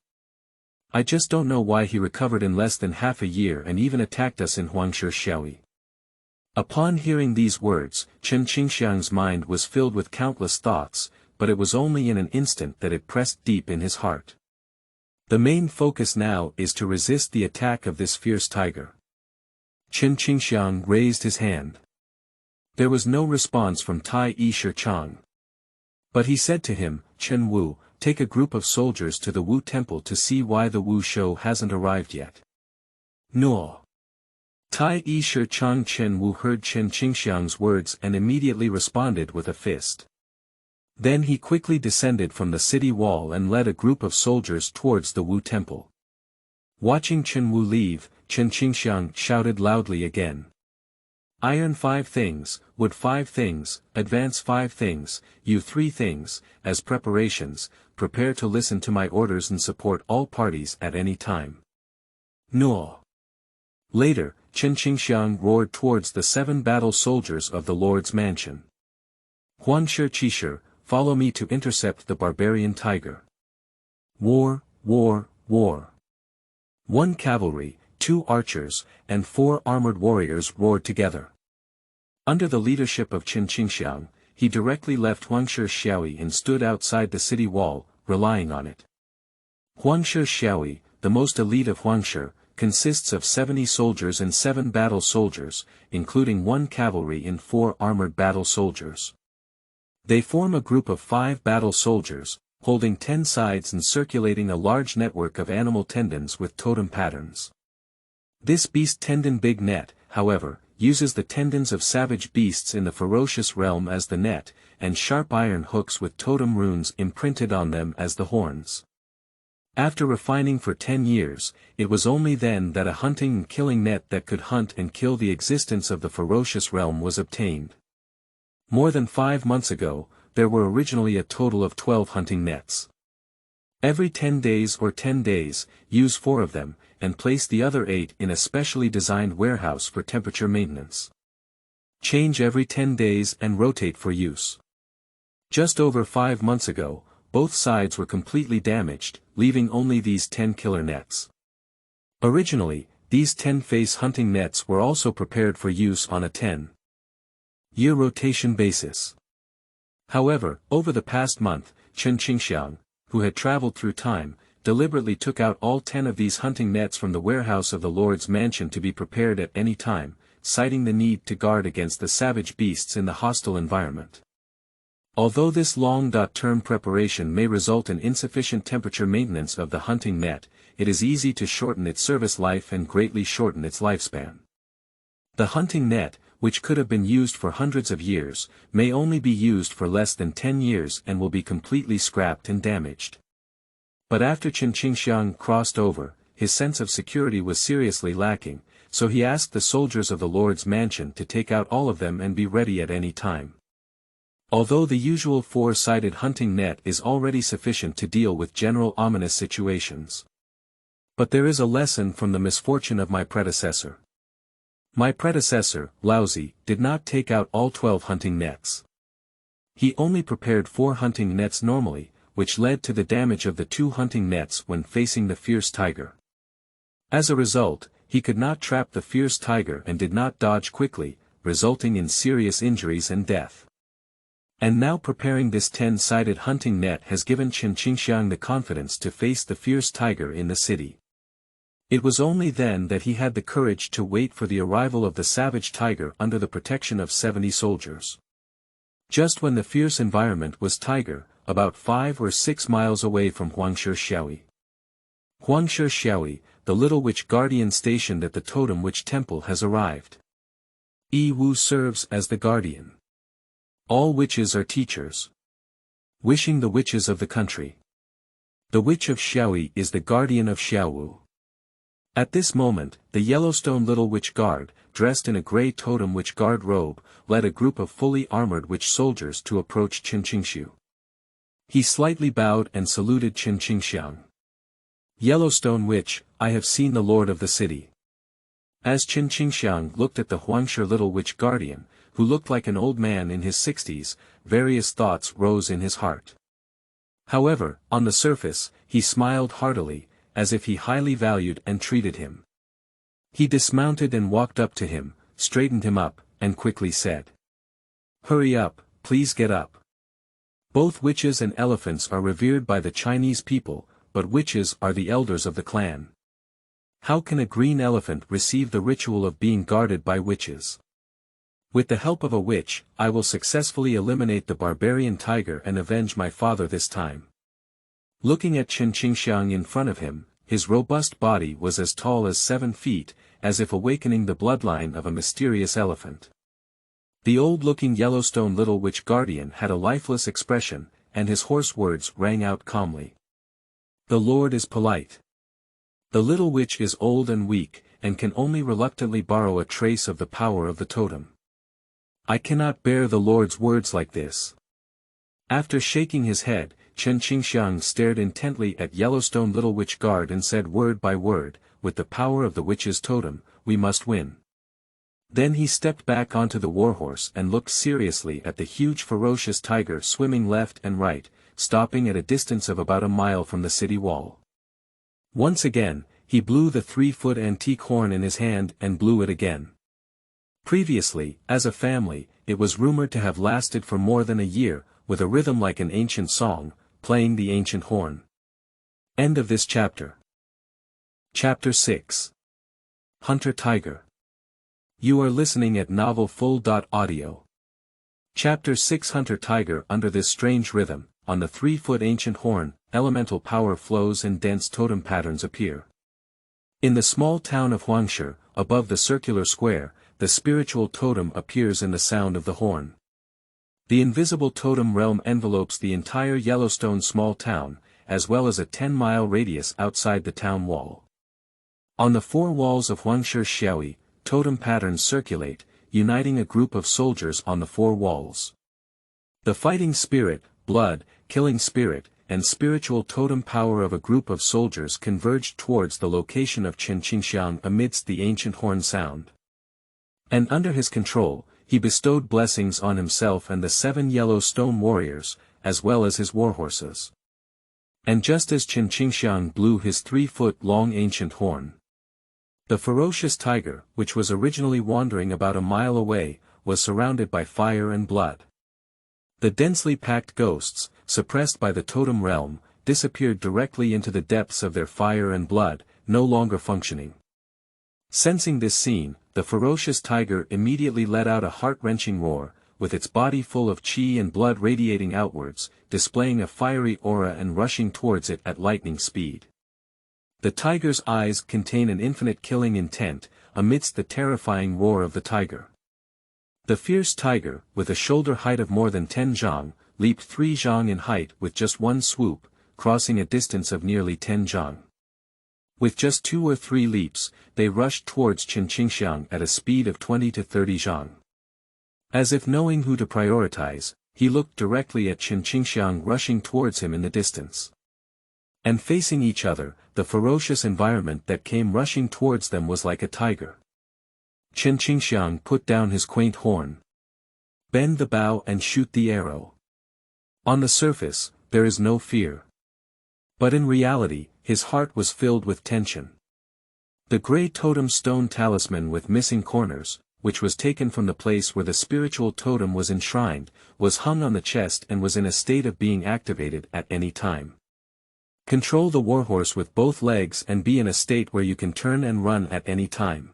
I just don't know why he recovered in less than half a year and even attacked us in Huangshi Xiaoyi. Upon hearing these words, Chen Qingxiang's mind was filled with countless thoughts, but it was only in an instant that it pressed deep in his heart. The main focus now is to resist the attack of this fierce tiger. Chen Qingxiang raised his hand. There was no response from Tai Shi Chang. But he said to him, Chen Wu, take a group of soldiers to the Wu temple to see why the Wu show hasn't arrived yet. No. Tai Shi Chang Chen Wu heard Chen Qingxiang's words and immediately responded with a fist. Then he quickly descended from the city wall and led a group of soldiers towards the Wu temple. Watching Chen Wu leave, Chen Qingxiang shouted loudly again. Iron 5 things, wood 5 things, advance 5 things, you 3 things, as preparations, prepare to listen to my orders and support all parties at any time. No. Later, Chen Qingxiang roared towards the 7 battle soldiers of the Lord's mansion. Huangshi Qishir, follow me to intercept the barbarian tiger. War, war, war. 1 cavalry, 2 archers, and 4 armored warriors roared together. Under the leadership of Chen Qingxiang, he directly left Huangshi Xiaoyi and stood outside the city wall, relying on it. Huangshi Xiaoyi, the most elite of Huangshi, consists of 70 soldiers and 7 battle soldiers, including 1 cavalry and 4 armored battle soldiers. They form a group of 5 battle soldiers, holding 10 sides and circulating a large network of animal tendons with totem patterns. This beast tendon big net, however, uses the tendons of savage beasts in the ferocious realm as the net, and sharp iron hooks with totem runes imprinted on them as the horns. After refining for 10 years, it was only then that a hunting and killing net that could hunt and kill the existence of the ferocious realm was obtained. More than 5 months ago, there were originally a total of 12 hunting nets. Every 10 days or 10 days, use 4 of them, and place the other 8 in a specially designed warehouse for temperature maintenance. Change every 10 days and rotate for use. Just over 5 months ago, both sides were completely damaged, leaving only these 10 killer nets. Originally, these 10-face hunting nets were also prepared for use on a 10-year rotation basis. However, over the past month, Chen Qingxiang, who had traveled through time, deliberately took out all 10 of these hunting nets from the warehouse of the Lord's mansion to be prepared at any time, citing the need to guard against the savage beasts in the hostile environment. Although this long-term preparation may result in insufficient temperature maintenance of the hunting net, it is easy to shorten its service life and greatly shorten its lifespan. The hunting net, which could have been used for hundreds of years, may only be used for less than 10 years and will be completely scrapped and damaged. But after Chen Qingxiang crossed over, his sense of security was seriously lacking, so he asked the soldiers of the Lord's mansion to take out all of them and be ready at any time. Although the usual 4-sided hunting net is already sufficient to deal with general ominous situations. But there is a lesson from the misfortune of my predecessor. My predecessor, Laozi, did not take out all 12 hunting nets. He only prepared 4 hunting nets normally, which led to the damage of the 2 hunting nets when facing the fierce tiger. As a result, he could not trap the fierce tiger and did not dodge quickly, resulting in serious injuries and death. And now preparing this 10-sided hunting net has given Chen Qingxiang the confidence to face the fierce tiger in the city. It was only then that he had the courage to wait for the arrival of the savage tiger under the protection of 70 soldiers. Just when the fierce environment was tiger, about 5 or 6 miles away from Huangshi Xiaoyi. Huangshi Xiaoyi, the little witch guardian stationed at the Totem Witch Temple has arrived. Yi Wu serves as the guardian. All witches are teachers. Wishing the witches of the country. The witch of Xiaoyi is the guardian of Xiaowu. At this moment, the Yellowstone Little Witch Guard, dressed in a grey Totem Witch Guard robe, led a group of fully armored witch soldiers to approach Chen Qingxiang. He slightly bowed and saluted Chen Qingxiang. Yellowstone Witch, I have seen the lord of the city. As Chen Qingxiang looked at the Huangshi Little Witch Guardian, who looked like an old man in his 60s, various thoughts rose in his heart. However, on the surface, he smiled heartily, as if he highly valued and treated him. He dismounted and walked up to him, straightened him up, and quickly said, "Hurry up, please get up." Both witches and elephants are revered by the Chinese people, but witches are the elders of the clan. How can a green elephant receive the ritual of being guarded by witches? With the help of a witch, I will successfully eliminate the barbarian tiger and avenge my father this time. Looking at Chen Qingxiang in front of him, his robust body was as tall as 7 feet, as if awakening the bloodline of a mysterious elephant. The old-looking Yellowstone Little Witch Guardian had a lifeless expression, and his hoarse words rang out calmly. "The Lord is polite. The little witch is old and weak, and can only reluctantly borrow a trace of the power of the totem. I cannot bear the Lord's words like this." After shaking his head, Chen Qingxiang stared intently at Yellowstone Little Witch Guard and said word by word, "With the power of the witch's totem, we must win." Then he stepped back onto the warhorse and looked seriously at the huge ferocious tiger swimming left and right, stopping at a distance of about a mile from the city wall. Once again, he blew the 3-foot antique horn in his hand and blew it again. Previously, as a family, it was rumored to have lasted for more than a year, with a rhythm like an ancient song, playing the ancient horn. End of this chapter. Chapter 6. Hunter Tiger. You are listening at novelfull.audio. Chapter 6. Hunter Tiger. Under this strange rhythm, on the 3-foot ancient horn, elemental power flows and dense totem patterns appear. In the small town of Huangshi, above the circular square, the spiritual totem appears in the sound of the horn. The invisible totem realm envelopes the entire Yellowstone small town, as well as a 10-mile radius outside the town wall. On the 4 walls of Huangshi Xiaoyi, totem patterns circulate, uniting a group of soldiers on the 4 walls. The fighting spirit, blood, killing spirit, and spiritual totem power of a group of soldiers converged towards the location of Chen Qingxiang amidst the ancient horn sound. And under his control, he bestowed blessings on himself and the 7 yellow stone warriors, as well as his warhorses. And just as Chen Qingxiang blew his 3-foot-long ancient horn, the ferocious tiger, which was originally wandering about a mile away, was surrounded by fire and blood. The densely packed ghosts, suppressed by the totem realm, disappeared directly into the depths of their fire and blood, no longer functioning. Sensing this scene, the ferocious tiger immediately let out a heart-wrenching roar, with its body full of qi and blood radiating outwards, displaying a fiery aura and rushing towards it at lightning speed. The tiger's eyes contain an infinite killing intent, amidst the terrifying roar of the tiger. The fierce tiger, with a shoulder height of more than 10 zhang, leaped 3 zhang in height with just one swoop, crossing a distance of nearly 10 zhang. With just 2 or 3 leaps, they rushed towards Chen Qingxiang at a speed of 20 to 30 zhang. As if knowing who to prioritize, he looked directly at Chen Qingxiang rushing towards him in the distance. And facing each other, the ferocious environment that came rushing towards them was like a tiger. Chen Qingxiang put down his quaint horn. Bend the bow and shoot the arrow. On the surface, there is no fear. But in reality, his heart was filled with tension. The grey totem stone talisman with missing corners, which was taken from the place where the spiritual totem was enshrined, was hung on the chest and was in a state of being activated at any time. Control the warhorse with both legs and be in a state where you can turn and run at any time.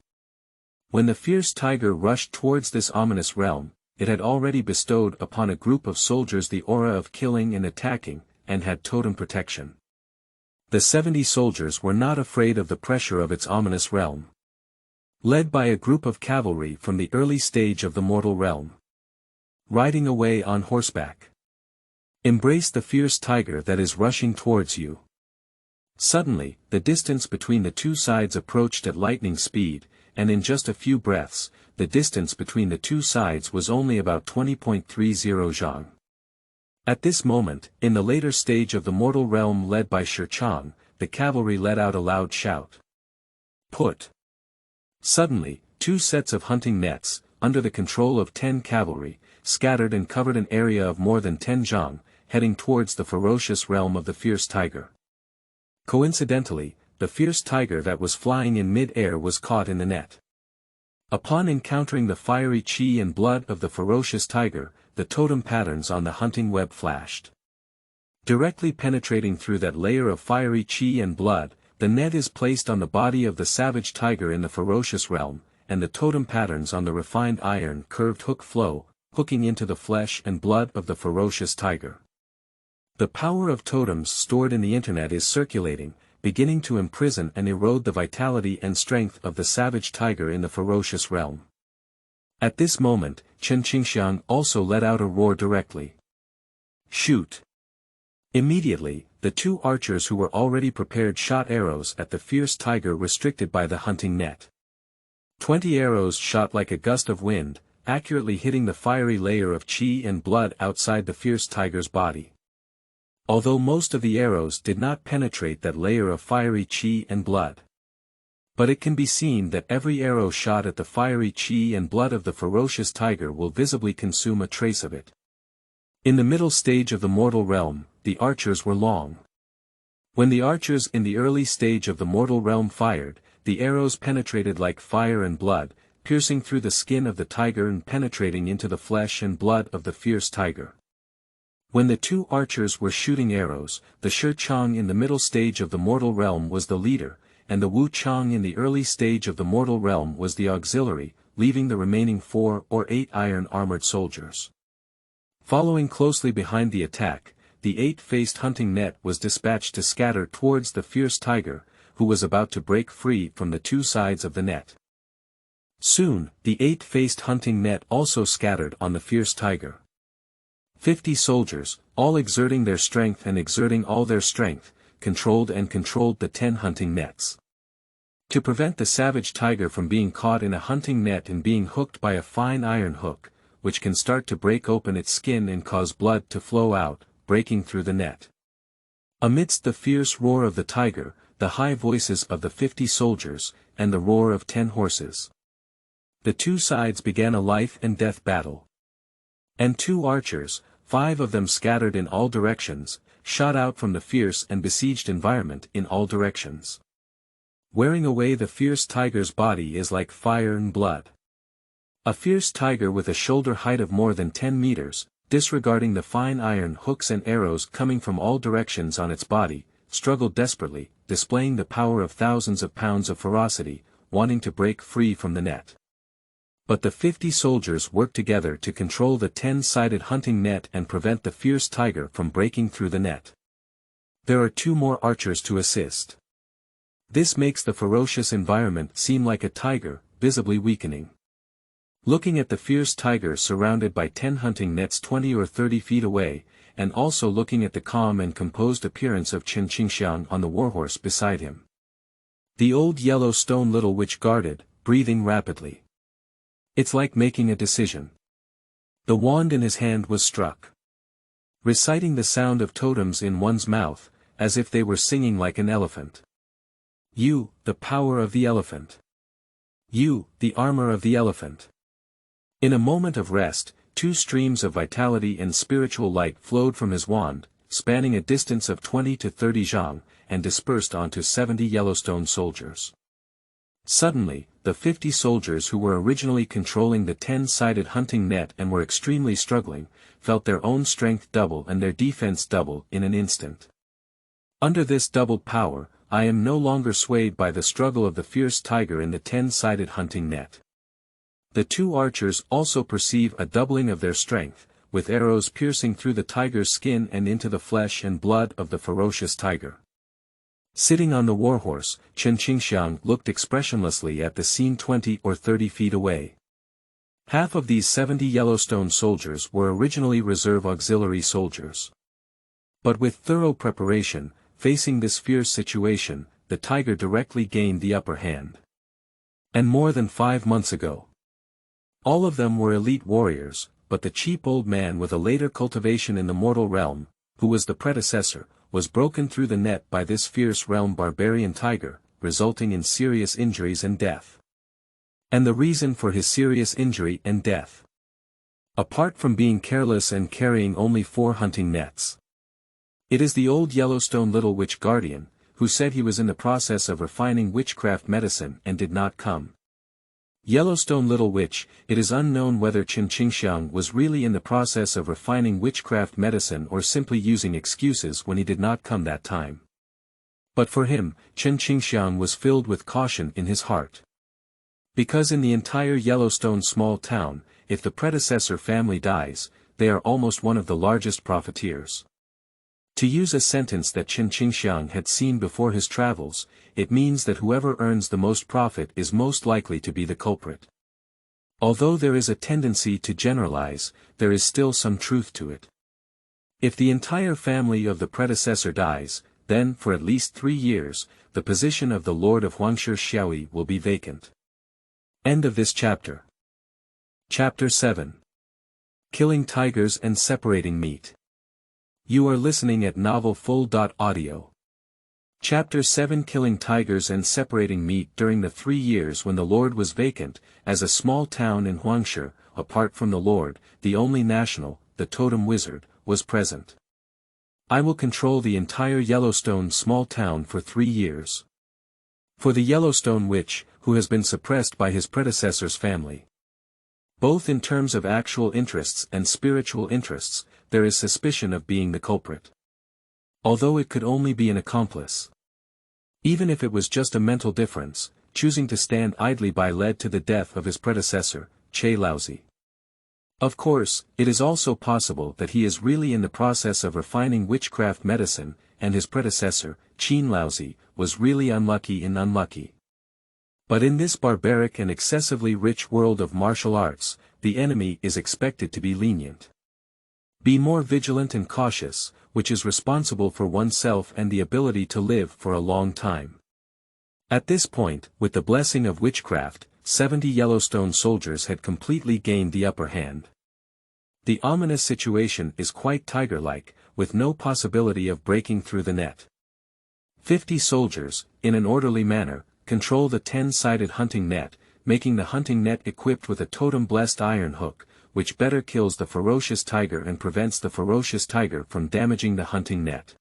When the fierce tiger rushed towards this ominous realm, it had already bestowed upon a group of soldiers the aura of killing and attacking, and had totem protection. The 70 soldiers were not afraid of the pressure of its ominous realm. Led by a group of cavalry from the early stage of the mortal realm. Riding away on horseback. Embrace the fierce tiger that is rushing towards you. Suddenly, the distance between the 2 sides approached at lightning speed, and in just a few breaths, the distance between the 2 sides was only about 20.30 zhang. At this moment, in the later stage of the mortal realm led by Shi Chang, the cavalry let out a loud shout. Put! Suddenly, 2 sets of hunting nets, under the control of 10 cavalry, scattered and covered an area of more than 10 zhang, heading towards the ferocious realm of the fierce tiger. Coincidentally, the fierce tiger that was flying in mid-air was caught in the net. Upon encountering the fiery qi and blood of the ferocious tiger, the totem patterns on the hunting web flashed. Directly penetrating through that layer of fiery qi and blood, the net is placed on the body of the savage tiger in the ferocious realm, and the totem patterns on the refined iron curved hook flow, hooking into the flesh and blood of the ferocious tiger. The power of totems stored in the internet is circulating, beginning to imprison and erode the vitality and strength of the savage tiger in the ferocious realm. At this moment, Chen Qingxiang also let out a roar directly. Shoot! Immediately, the two archers who were already prepared shot arrows at the fierce tiger restricted by the hunting net. 20 arrows shot like a gust of wind, accurately hitting the fiery layer of qi and blood outside the fierce tiger's body. Although most of the arrows did not penetrate that layer of fiery qi and blood. But it can be seen that every arrow shot at the fiery qi and blood of the ferocious tiger will visibly consume a trace of it. In the middle stage of the mortal realm, the archers were long. When the archers in the early stage of the mortal realm fired, the arrows penetrated like fire and blood, piercing through the skin of the tiger and penetrating into the flesh and blood of the fierce tiger. When the two archers were shooting arrows, the Shi Chang in the middle stage of the mortal realm was the leader, and the Wu Chang in the early stage of the mortal realm was the auxiliary, leaving the remaining 4 or 8 iron-armored soldiers. Following closely behind the attack, the 8-faced hunting net was dispatched to scatter towards the fierce tiger, who was about to break free from the two sides of the net. Soon, the 8-faced hunting net also scattered on the fierce tiger. 50 soldiers, all exerting their strength and exerting all their strength, controlled the 10 hunting nets. To prevent the savage tiger from being caught in a hunting net and being hooked by a fine iron hook, which can start to break open its skin and cause blood to flow out, breaking through the net. Amidst the fierce roar of the tiger, the high voices of the 50 soldiers, and the roar of 10 horses. The two sides began a life and death battle. And 2 archers, 5 of them scattered in all directions, shot out from the fierce and besieged environment in all directions. Wearing away the fierce tiger's body is like fire and blood. A fierce tiger with a shoulder height of more than 10 meters, disregarding the fine iron hooks and arrows coming from all directions on its body, struggled desperately, displaying the power of thousands of pounds of ferocity, wanting to break free from the net. But the 50 soldiers worked together to control the 10-sided hunting net and prevent the fierce tiger from breaking through the net. There are 2 more archers to assist. This makes the ferocious environment seem like a tiger, visibly weakening. Looking at the fierce tiger surrounded by 10 hunting nets 20 or 30 feet away, and also looking at the calm and composed appearance of Chen Qingxiang on the warhorse beside him. The old yellow stone little witch guarded, breathing rapidly. It's like making a decision. The wand in his hand was struck. Reciting the sound of totems in one's mouth, as if they were singing like an elephant. You, the power of the elephant. You, the armor of the elephant. In a moment of rest, 2 streams of vitality and spiritual light flowed from his wand, spanning a distance of 20 to 30 zhang, and dispersed onto 70 Yellowstone soldiers. Suddenly, the 50 soldiers who were originally controlling the 10-sided hunting net and were extremely struggling, felt their own strength double and their defense double in an instant. Under this doubled power, I am no longer swayed by the struggle of the fierce tiger in the 10-sided hunting net. The 2 archers also perceive a doubling of their strength, with arrows piercing through the tiger's skin and into the flesh and blood of the ferocious tiger. Sitting on the warhorse, Chen Qingxiang looked expressionlessly at the scene 20 or 30 feet away. Half of these 70 Yellowstone soldiers were originally reserve auxiliary soldiers. But with thorough preparation, facing this fierce situation, the tiger directly gained the upper hand. And more than 5 months ago. All of them were elite warriors, but the cheap old man with a later cultivation in the mortal realm, who was the predecessor, was broken through the net by this fierce realm barbarian tiger, resulting in serious injuries and death. And the reason for his serious injury and death. Apart from being careless and carrying only 4 hunting nets. It is the old Yellowstone Little Witch Guardian, who said he was in the process of refining witchcraft medicine and did not come. Yellowstone Little Witch, it is unknown whether Chen Qingxiang was really in the process of refining witchcraft medicine or simply using excuses when he did not come that time. But for him, Chen Qingxiang was filled with caution in his heart. Because in the entire Yellowstone small town, if the predecessor family dies, they are almost one of the largest profiteers. To use a sentence that Chen Qingxiang had seen before his travels, it means that whoever earns the most profit is most likely to be the culprit. Although there is a tendency to generalize, there is still some truth to it. If the entire family of the predecessor dies, then for at least 3 years, the position of the Lord of Huangshi Xiaoyi will be vacant. End of this chapter. Chapter 7. Killing Tigers and Separating Meat. You are listening at novelfull.audio. Chapter 7 Killing Tigers and Separating Meat. During the 3 years when the Lord was vacant, as a small town in Huangshi, apart from the Lord, the only national, the Totem Wizard, was present. I will control the entire Yellowstone small town for 3 years. For the Yellowstone Witch, who has been suppressed by his predecessor's family. Both in terms of actual interests and spiritual interests, there is suspicion of being the culprit. Although it could only be an accomplice. Even if it was just a mental difference, choosing to stand idly by led to the death of his predecessor, Che Laozi. Of course, it is also possible that he is really in the process of refining witchcraft medicine, and his predecessor, Chen Laozi, was really unlucky. But in this barbaric and excessively rich world of martial arts, the enemy is expected to be lenient. Be more vigilant and cautious, which is responsible for oneself and the ability to live for a long time. At this point, with the blessing of witchcraft, 70 Yellowstone soldiers had completely gained the upper hand. The ominous situation is quite tiger-like, with no possibility of breaking through the net. 50 soldiers, in an orderly manner, control the 10-sided hunting net, making the hunting net equipped with a totem-blessed iron hook, which better kills the ferocious tiger and prevents the ferocious tiger from damaging the hunting net.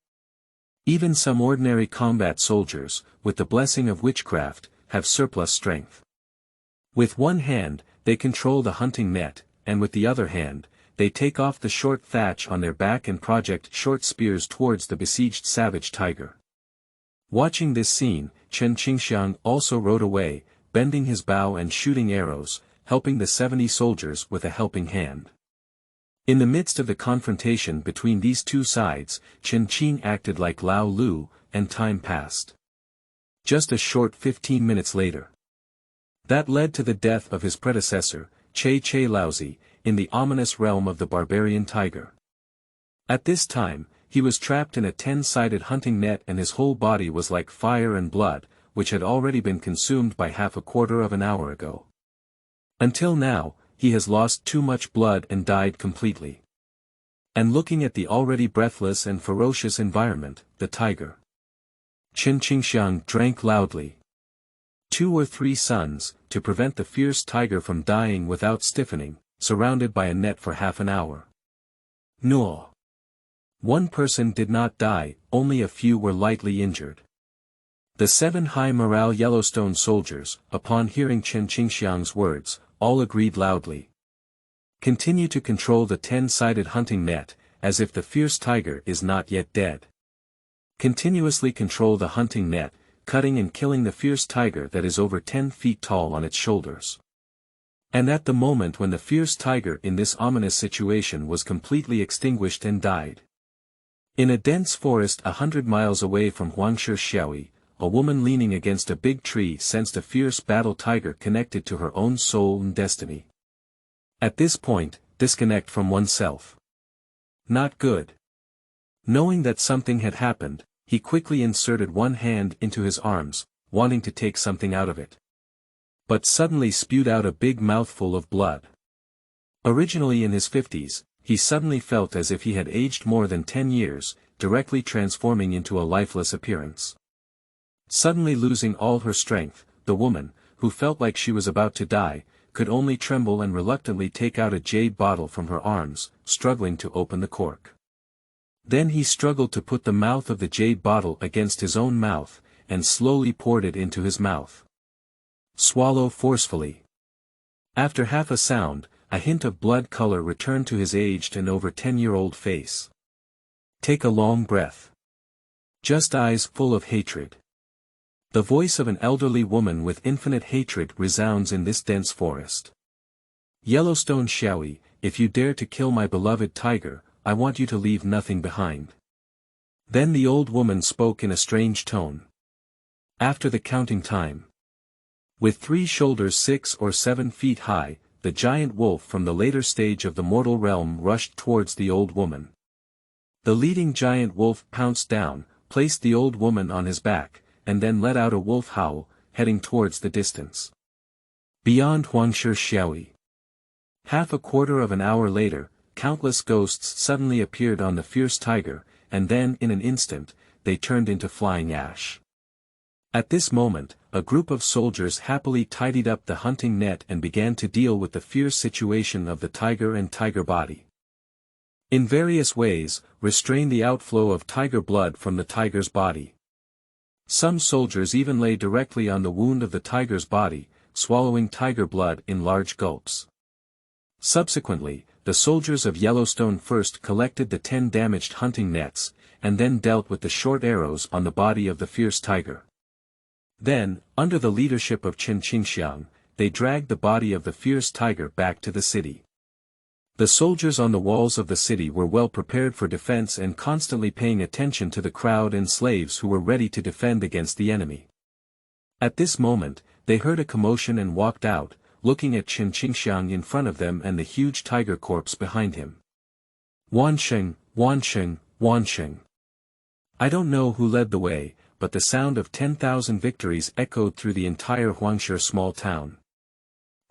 Even some ordinary combat soldiers, with the blessing of witchcraft, have surplus strength. With one hand, they control the hunting net, and with the other hand, they take off the short thatch on their back and project short spears towards the besieged savage tiger. Watching this scene, Chen Qingxiang also rode away, bending his bow and shooting arrows, helping the 70 soldiers with a helping hand. In the midst of the confrontation between these two sides, Chen Qing acted like Lao Lu, and time passed. Just a short 15 minutes later. That led to the death of his predecessor, Che Laozi, in the ominous realm of the barbarian tiger. At this time, he was trapped in a 10-sided hunting net and his whole body was like fire and blood, which had already been consumed by half a quarter of an hour ago. Until now, he has lost too much blood and died completely. And looking at the already breathless and ferocious environment, the tiger. Chen Qingxiang drank loudly. 2 or 3 suns, to prevent the fierce tiger from dying without stiffening, surrounded by a net for half an hour. No. One person did not die, only a few were lightly injured. The 7 high-morale Yellowstone soldiers, upon hearing Chen Qingxiang's words, all agreed loudly. Continue to control the 10-sided hunting net, as if the fierce tiger is not yet dead. Continuously control the hunting net, cutting and killing the fierce tiger that is over 10 feet tall on its shoulders. And at the moment when the fierce tiger in this ominous situation was completely extinguished and died. In a dense forest 100 miles away from Huangshi Xiaoyi, a woman leaning against a big tree sensed a fierce battle tiger connected to her own soul and destiny. At this point, disconnect from oneself. Not good. Knowing that something had happened, he quickly inserted one hand into his arms, wanting to take something out of it. But suddenly spewed out a big mouthful of blood. Originally in his 50s, he suddenly felt as if he had aged more than 10 years, directly transforming into a lifeless appearance. Suddenly losing all her strength, the woman, who felt like she was about to die, could only tremble and reluctantly take out a jade bottle from her arms, struggling to open the cork. Then he struggled to put the mouth of the jade bottle against his own mouth, and slowly poured it into his mouth. Swallow forcefully. After half a sound, a hint of blood color returned to his aged and over 10-year-old face. Take a long breath. Just eyes full of hatred. The voice of an elderly woman with infinite hatred resounds in this dense forest. Yellowstone Xiaoyi, if you dare to kill my beloved tiger, I want you to leave nothing behind. Then the old woman spoke in a strange tone. After the counting time. With 3 shoulders 6 or 7 feet high, the giant wolf from the later stage of the mortal realm rushed towards the old woman. The leading giant wolf pounced down, placed the old woman on his back, and then let out a wolf howl, heading towards the distance. Beyond Huangshi Xiaoyi. Half a quarter of an hour later, countless ghosts suddenly appeared on the fierce tiger, and then in an instant, they turned into flying ash. At this moment, a group of soldiers happily tidied up the hunting net and began to deal with the fierce situation of the tiger and tiger body. In various ways, restrain the outflow of tiger blood from the tiger's body. Some soldiers even lay directly on the wound of the tiger's body, swallowing tiger blood in large gulps. Subsequently, the soldiers of Yellowstone first collected the 10 damaged hunting nets, and then dealt with the short arrows on the body of the fierce tiger. Then, under the leadership of Chen Qingxiang, they dragged the body of the fierce tiger back to the city. The soldiers on the walls of the city were well prepared for defense and constantly paying attention to the crowd and slaves who were ready to defend against the enemy. At this moment, they heard a commotion and walked out, looking at Chen Qingxiang in front of them and the huge tiger corpse behind him. Xuanxiang, Xuanxiang, Xuanxiang. I don't know who led the way, but the sound of 10,000 victories echoed through the entire Huangshi small town.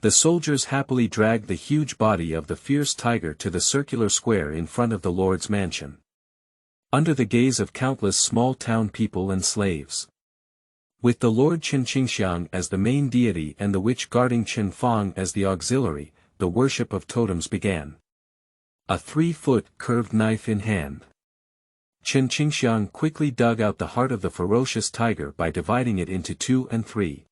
The soldiers happily dragged the huge body of the fierce tiger to the circular square in front of the Lord's mansion. Under the gaze of countless small town people and slaves. With the Lord Chen Qingxiang as the main deity and the witch guarding Chen Fang as the auxiliary, the worship of totems began. A 3-foot curved knife in hand. Chen Qingxiang quickly dug out the heart of the ferocious tiger by dividing it into 2 and 3.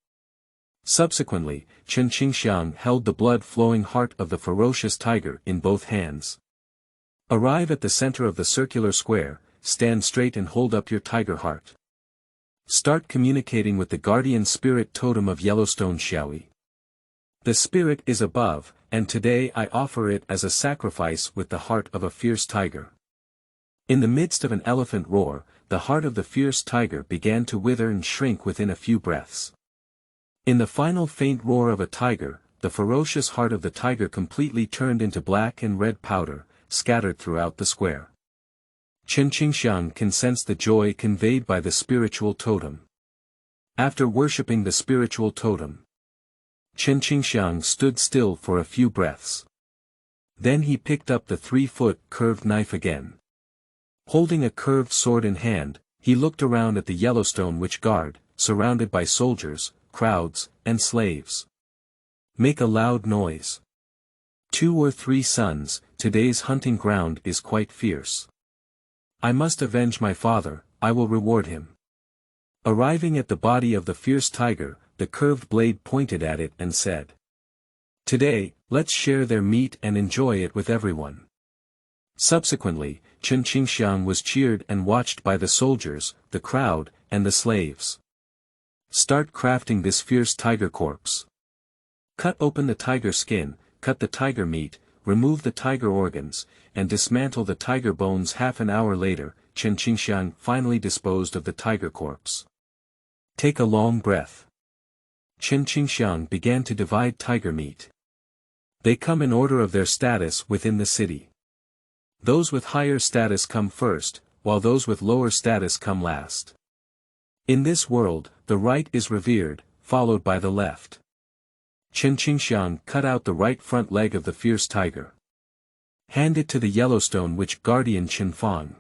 Subsequently, Chen Qingxiang held the blood-flowing heart of the ferocious tiger in both hands. Arrive at the center of the circular square, stand straight and hold up your tiger heart. Start communicating with the guardian spirit totem of Yellowstone Xiaoyi. The spirit is above, and today I offer it as a sacrifice with the heart of a fierce tiger. In the midst of an elephant roar, the heart of the fierce tiger began to wither and shrink within a few breaths. In the final faint roar of a tiger, the ferocious heart of the tiger completely turned into black and red powder, scattered throughout the square. Chen Qingxiang can sense the joy conveyed by the spiritual totem. After worshipping the spiritual totem, Chen Qingxiang stood still for a few breaths. Then he picked up the 3-foot curved knife again. Holding a curved sword in hand, he looked around at the Yellowstone Witch Guard, surrounded by soldiers, crowds, and slaves. Make a loud noise. 2 or 3 sons, today's hunting ground is quite fierce. I must avenge my father, I will reward him. Arriving at the body of the fierce tiger, the curved blade pointed at it and said. Today, let's share their meat and enjoy it with everyone. Subsequently, Chen Qingxiang was cheered and watched by the soldiers, the crowd, and the slaves. Start crafting this fierce tiger corpse. Cut open the tiger skin, cut the tiger meat, remove the tiger organs, and dismantle the tiger bones. Half an hour later, Chen Qingxiang finally disposed of the tiger corpse. Take a long breath. Chen Qingxiang began to divide tiger meat. They come in order of their status within the city. Those with higher status come first, while those with lower status come last. In this world, the right is revered, followed by the left. Chen Qingxiang cut out the right front leg of the fierce tiger. Hand it to the Yellowstone Witch Guardian Chen Fang.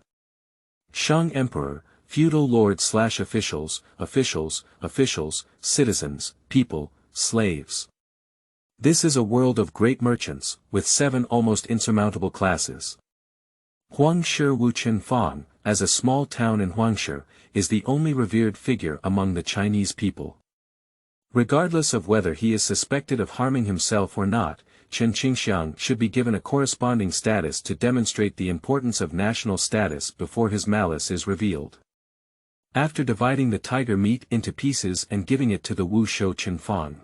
Shang Emperor, feudal lord/officials, officials, citizens, people, slaves. This is a world of great merchants, with 7 almost insurmountable classes. Huangshi Wuchen Fang, as a small town in Huangshi, is the only revered figure among the Chinese people. Regardless of whether he is suspected of harming himself or not, Chen Qingxiang should be given a corresponding status to demonstrate the importance of national status before his malice is revealed. After dividing the tiger meat into pieces and giving it to the Wu Shou Chen Fang,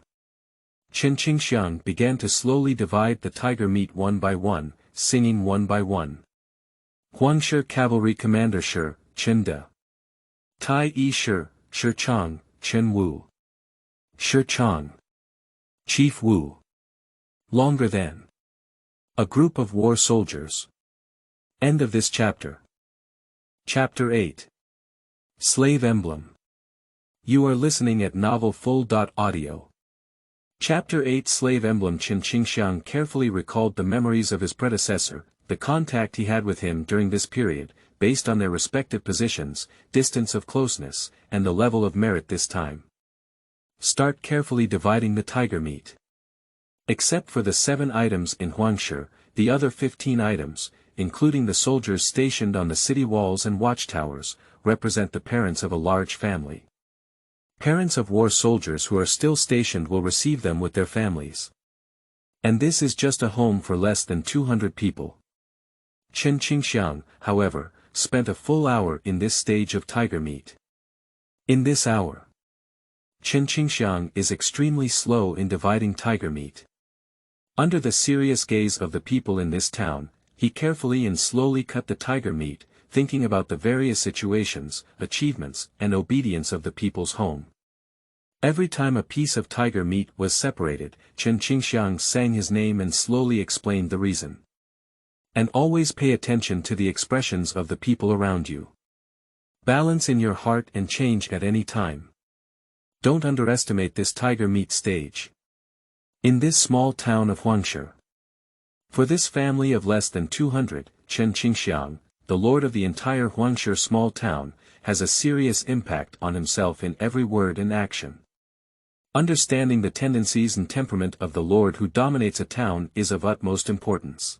Chen Qingxiang began to slowly divide the tiger meat one by one, singing one by one. Huangshi Cavalry Commander Shi, Chen De. Tai Yi Shi, Shi Chang, Chen Wu. Shi Chang. Chief Wu. Longer than. A group of war soldiers. End of this chapter. Chapter 8. Slave Emblem. You are listening at novelfull.audio. Chapter 8 Slave Emblem. Chen Qingxiang carefully recalled the memories of his predecessor, the contact he had with him during this period, based on their respective positions, distance of closeness, and the level of merit this time. Start carefully dividing the tiger meat. Except for the 7 items in Huangshi, the other 15 items, including the soldiers stationed on the city walls and watchtowers, represent the parents of a large family. Parents of war soldiers who are still stationed will receive them with their families. And this is just a home for less than 200 people. Chen Qingxiang, however, spent a full hour in this stage of tiger meat. In this hour, Chen Qingxiang is extremely slow in dividing tiger meat. Under the serious gaze of the people in this town, he carefully and slowly cut the tiger meat, thinking about the various situations, achievements, and obedience of the people's home. Every time a piece of tiger meat was separated, Chen Qingxiang sang his name and slowly explained the reason. And always pay attention to the expressions of the people around you. Balance in your heart and change at any time. Don't underestimate this tiger meat stage. In this small town of Huangshi. For this family of less than 200, Chen Qingxiang, the lord of the entire Huangshi small town, has a serious impact on himself in every word and action. Understanding the tendencies and temperament of the lord who dominates a town is of utmost importance.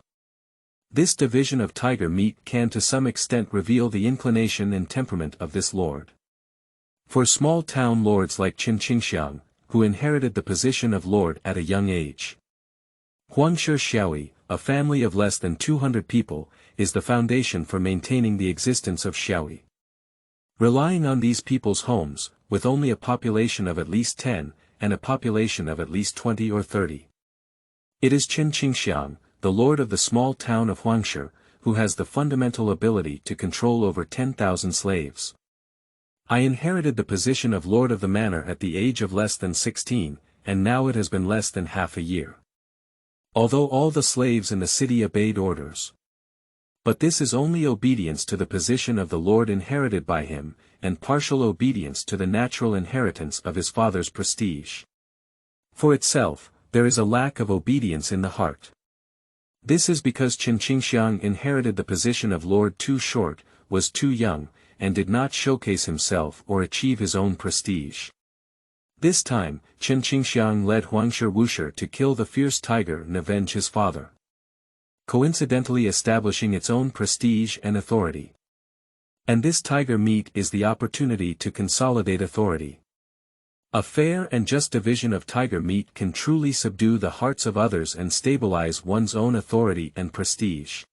This division of tiger meat can to some extent reveal the inclination and temperament of this lord. For small town lords like Chen Qingxiang, who inherited the position of lord at a young age, Huangshi Xiaoyi, a family of less than 200 people, is the foundation for maintaining the existence of Xiaoyi. Relying on these people's homes, with only a population of at least 10, and a population of at least 20 or 30. It is Chen Qingxiang, the lord of the small town of Huangshi, who has the fundamental ability to control over 10,000 slaves. I inherited the position of lord of the manor at the age of less than 16, and now it has been less than half a year. Although all the slaves in the city obeyed orders. But this is only obedience to the position of the lord inherited by him, and partial obedience to the natural inheritance of his father's prestige. For itself, there is a lack of obedience in the heart. This is because Chen Qingxiang inherited the position of lord too short, was too young, and did not showcase himself or achieve his own prestige. This time, Chen Qingxiang led Huangshi Wushi to kill the fierce tiger and avenge his father, coincidentally establishing its own prestige and authority. And this tiger meat is the opportunity to consolidate authority. A fair and just division of tiger meat can truly subdue the hearts of others and stabilize one's own authority and prestige.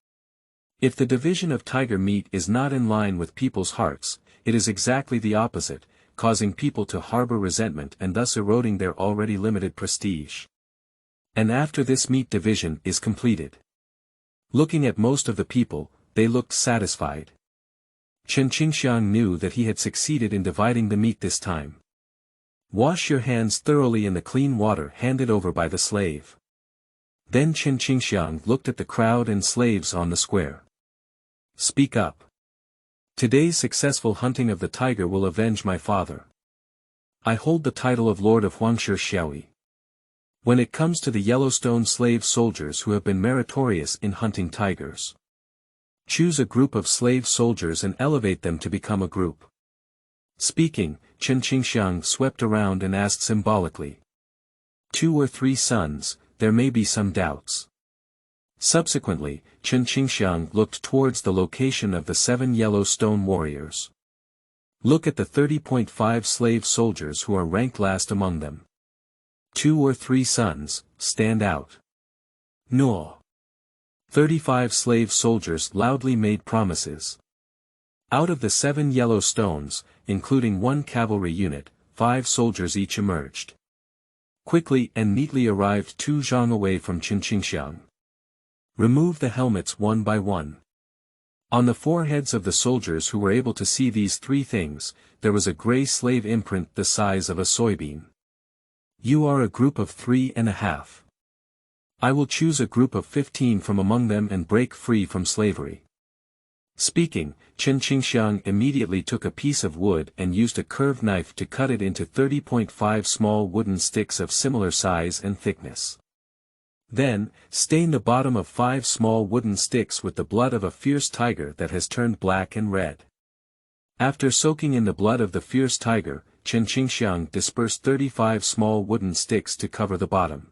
If the division of tiger meat is not in line with people's hearts, it is exactly the opposite, causing people to harbor resentment and thus eroding their already limited prestige. And after this meat division is completed, looking at most of the people, they looked satisfied. Chen Qingxiang knew that he had succeeded in dividing the meat this time. Wash your hands thoroughly in the clean water handed over by the slave. Then Chen Qingxiang looked at the crowd and slaves on the square. Speak up. Today's successful hunting of the tiger will avenge my father. I hold the title of Lord of Huangshi Xiaoyi. When it comes to the Yellowstone slave soldiers who have been meritorious in hunting tigers, choose a group of slave soldiers and elevate them to become a group. Speaking, Chen Qingxiang swept around and asked symbolically. 2 or 3 sons, there may be some doubts. Subsequently, Chen Qingxiang looked towards the location of the 7 yellow stone warriors. Look at the 30.5 slave soldiers who are ranked last among them. 2 or 3 sons, stand out. No. 35 slave soldiers loudly made promises. Out of the 7 yellow stones, including 1 cavalry unit, 5 soldiers each emerged. Quickly and neatly arrived 2 zhang away from Chen Qingxiang. Remove the helmets one by one. On the foreheads of the soldiers who were able to see these 3 things, there was a gray slave imprint the size of a soybean. You are a group of 3.5. I will choose a group of 15 from among them and break free from slavery. Speaking, Chen Qingxiang immediately took a piece of wood and used a curved knife to cut it into 30.5 small wooden sticks of similar size and thickness. Then, stain the bottom of 5 small wooden sticks with the blood of a fierce tiger that has turned black and red. After soaking in the blood of the fierce tiger, Chen Qingxiang dispersed 35 small wooden sticks to cover the bottom.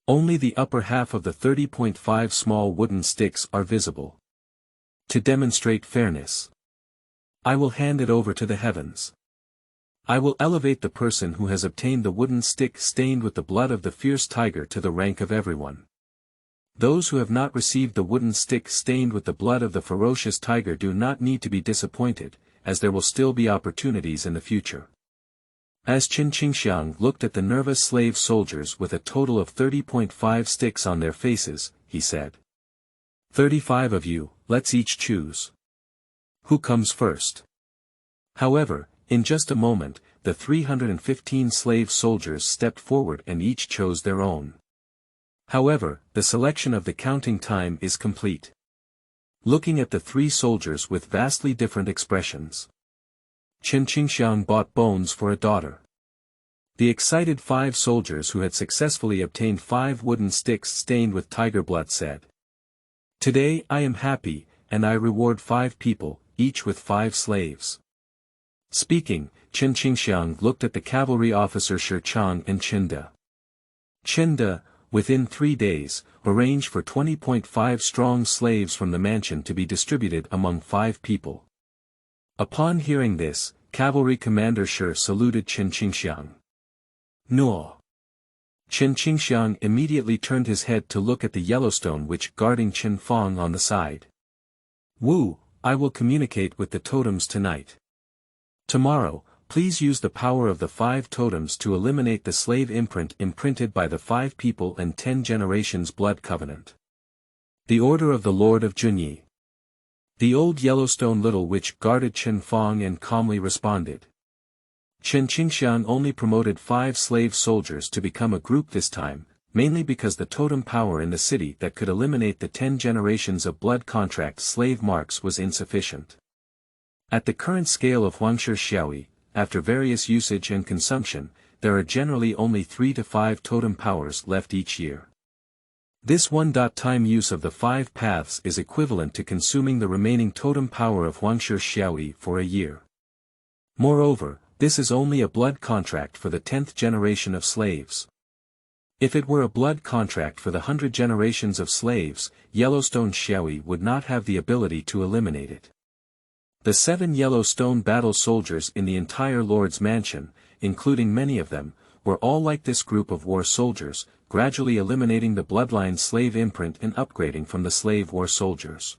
Only the upper half of the 30.5 small wooden sticks are visible. To demonstrate fairness, I will hand it over to the heavens. I will elevate the person who has obtained the wooden stick stained with the blood of the fierce tiger to the rank of everyone. Those who have not received the wooden stick stained with the blood of the ferocious tiger do not need to be disappointed, as there will still be opportunities in the future. As Chen Qingxiang looked at the nervous slave soldiers with a total of 30.5 sticks on their faces, he said, 35 of you, let's each choose. Who comes first? However, in just a moment, the 315 slave soldiers stepped forward and each chose their own. However, the selection of the counting time is complete. Looking at the 3 soldiers with vastly different expressions. Chen Qingxiang bought bones for a daughter. The excited 5 soldiers who had successfully obtained 5 wooden sticks stained with tiger blood said, Today I am happy, and I reward 5 people, each with 5 slaves. Speaking, Chen Qingxiang looked at the cavalry officer Shi Chang and Chen De. Chen De, within 3 days, arranged for 20.5 strong slaves from the mansion to be distributed among 5 people. Upon hearing this, Cavalry Commander Shi saluted Chen Qingxiang. No. Chen Qingxiang immediately turned his head to look at the Yellowstone which guarding Chen Fong on the side. Wu, I will communicate with the totems tonight. Tomorrow, please use the power of the 5 totems to eliminate the slave imprint imprinted by the 5 people and 10 generations blood covenant. The order of the Lord of Junyi. The old Yellowstone little witch guarded Chen Fong and calmly responded. Chen Qingxiang only promoted 5 slave soldiers to become a group this time, mainly because the totem power in the city that could eliminate the 10 generations of blood contract slave marks was insufficient. At the current scale of Huangshi Xiaoyi, after various usage and consumption, there are generally only 3 to 5 totem powers left each year. This one-time use of the 5 paths is equivalent to consuming the remaining totem power of Huangshi Xiaoyi for a year. Moreover, this is only a blood contract for the 10th generation of slaves. If it were a blood contract for the 100 generations of slaves, Yellowstone Xiaoyi would not have the ability to eliminate it. The 7 Yellowstone battle soldiers in the entire Lord's mansion, including many of them, were all like this group of war soldiers, gradually eliminating the bloodline slave imprint and upgrading from the slave war soldiers.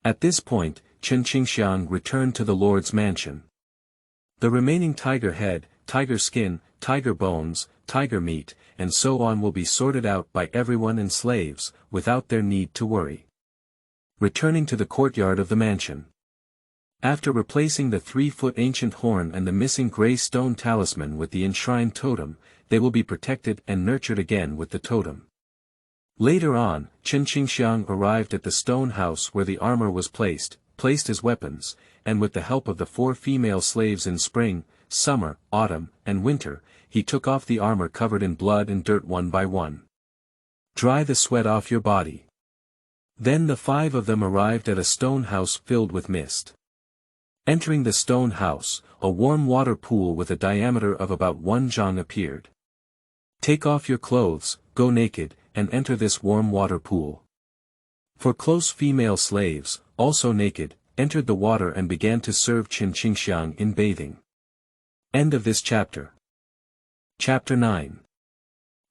At this point, Chen Qingxiang returned to the Lord's mansion. The remaining tiger head, tiger skin, tiger bones, tiger meat, and so on will be sorted out by everyone and slaves, without their need to worry. Returning to the courtyard of the mansion. After replacing the 3-foot ancient horn and the missing gray stone talisman with the enshrined totem, they will be protected and nurtured again with the totem. Later on, Chen Qingxiang arrived at the stone house where the armor was placed as weapons, and with the help of the 4 female slaves in spring, summer, autumn, and winter, he took off the armor covered in blood and dirt one by one. Dry the sweat off your body. Then the 5 of them arrived at a stone house filled with mist. Entering the stone house, a warm water pool with a diameter of about 1 zhang appeared. Take off your clothes, go naked, and enter this warm water pool. For close female slaves, also naked, entered the water and began to serve Chen Qingxiang in bathing. End of this chapter. Chapter 9.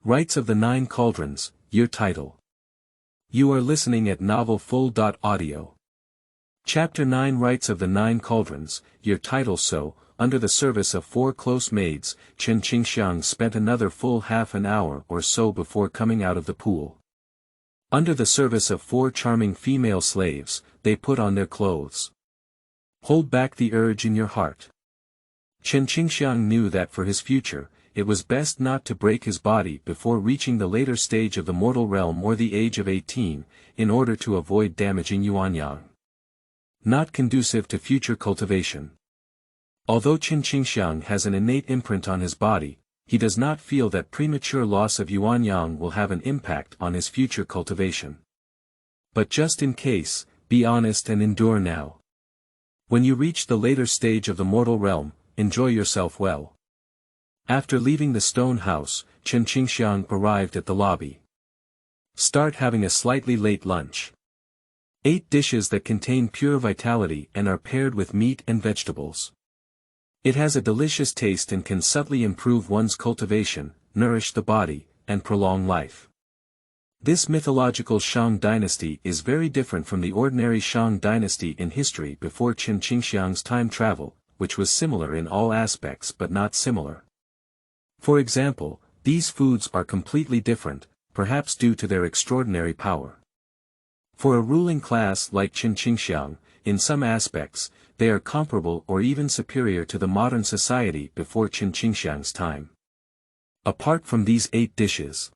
Rites of the Nine Cauldrons, Year Title. You are listening at novelfull.audio. Chapter 9 Rites of the Nine Cauldrons, Year Title. So, under the service of 4 close maids, Chen Qingxiang spent another full half an hour or so before coming out of the pool. Under the service of 4 charming female slaves, they put on their clothes. Hold back the urge in your heart. Chen Qingxiang knew that for his future, it was best not to break his body before reaching the later stage of the mortal realm or the age of 18, in order to avoid damaging Yuanyang. Not conducive to future cultivation. Although Chen Qingxiang has an innate imprint on his body, he does not feel that premature loss of Yuanyang will have an impact on his future cultivation. But just in case, be honest and endure now. When you reach the later stage of the mortal realm, enjoy yourself well. After leaving the stone house, Chen Qingxiang arrived at the lobby. Start having a slightly late lunch. 8 dishes that contain pure vitality and are paired with meat and vegetables. It has a delicious taste and can subtly improve one's cultivation, nourish the body, and prolong life. This mythological Shang Dynasty is very different from the ordinary Shang Dynasty in history before Chen Qingxiang's time travel, which was similar in all aspects but not similar. For example, these foods are completely different, perhaps due to their extraordinary power. For a ruling class like Chen Qingxiang, in some aspects, they are comparable or even superior to the modern society before Chen Qingxiang's time. Apart from these 8 dishes.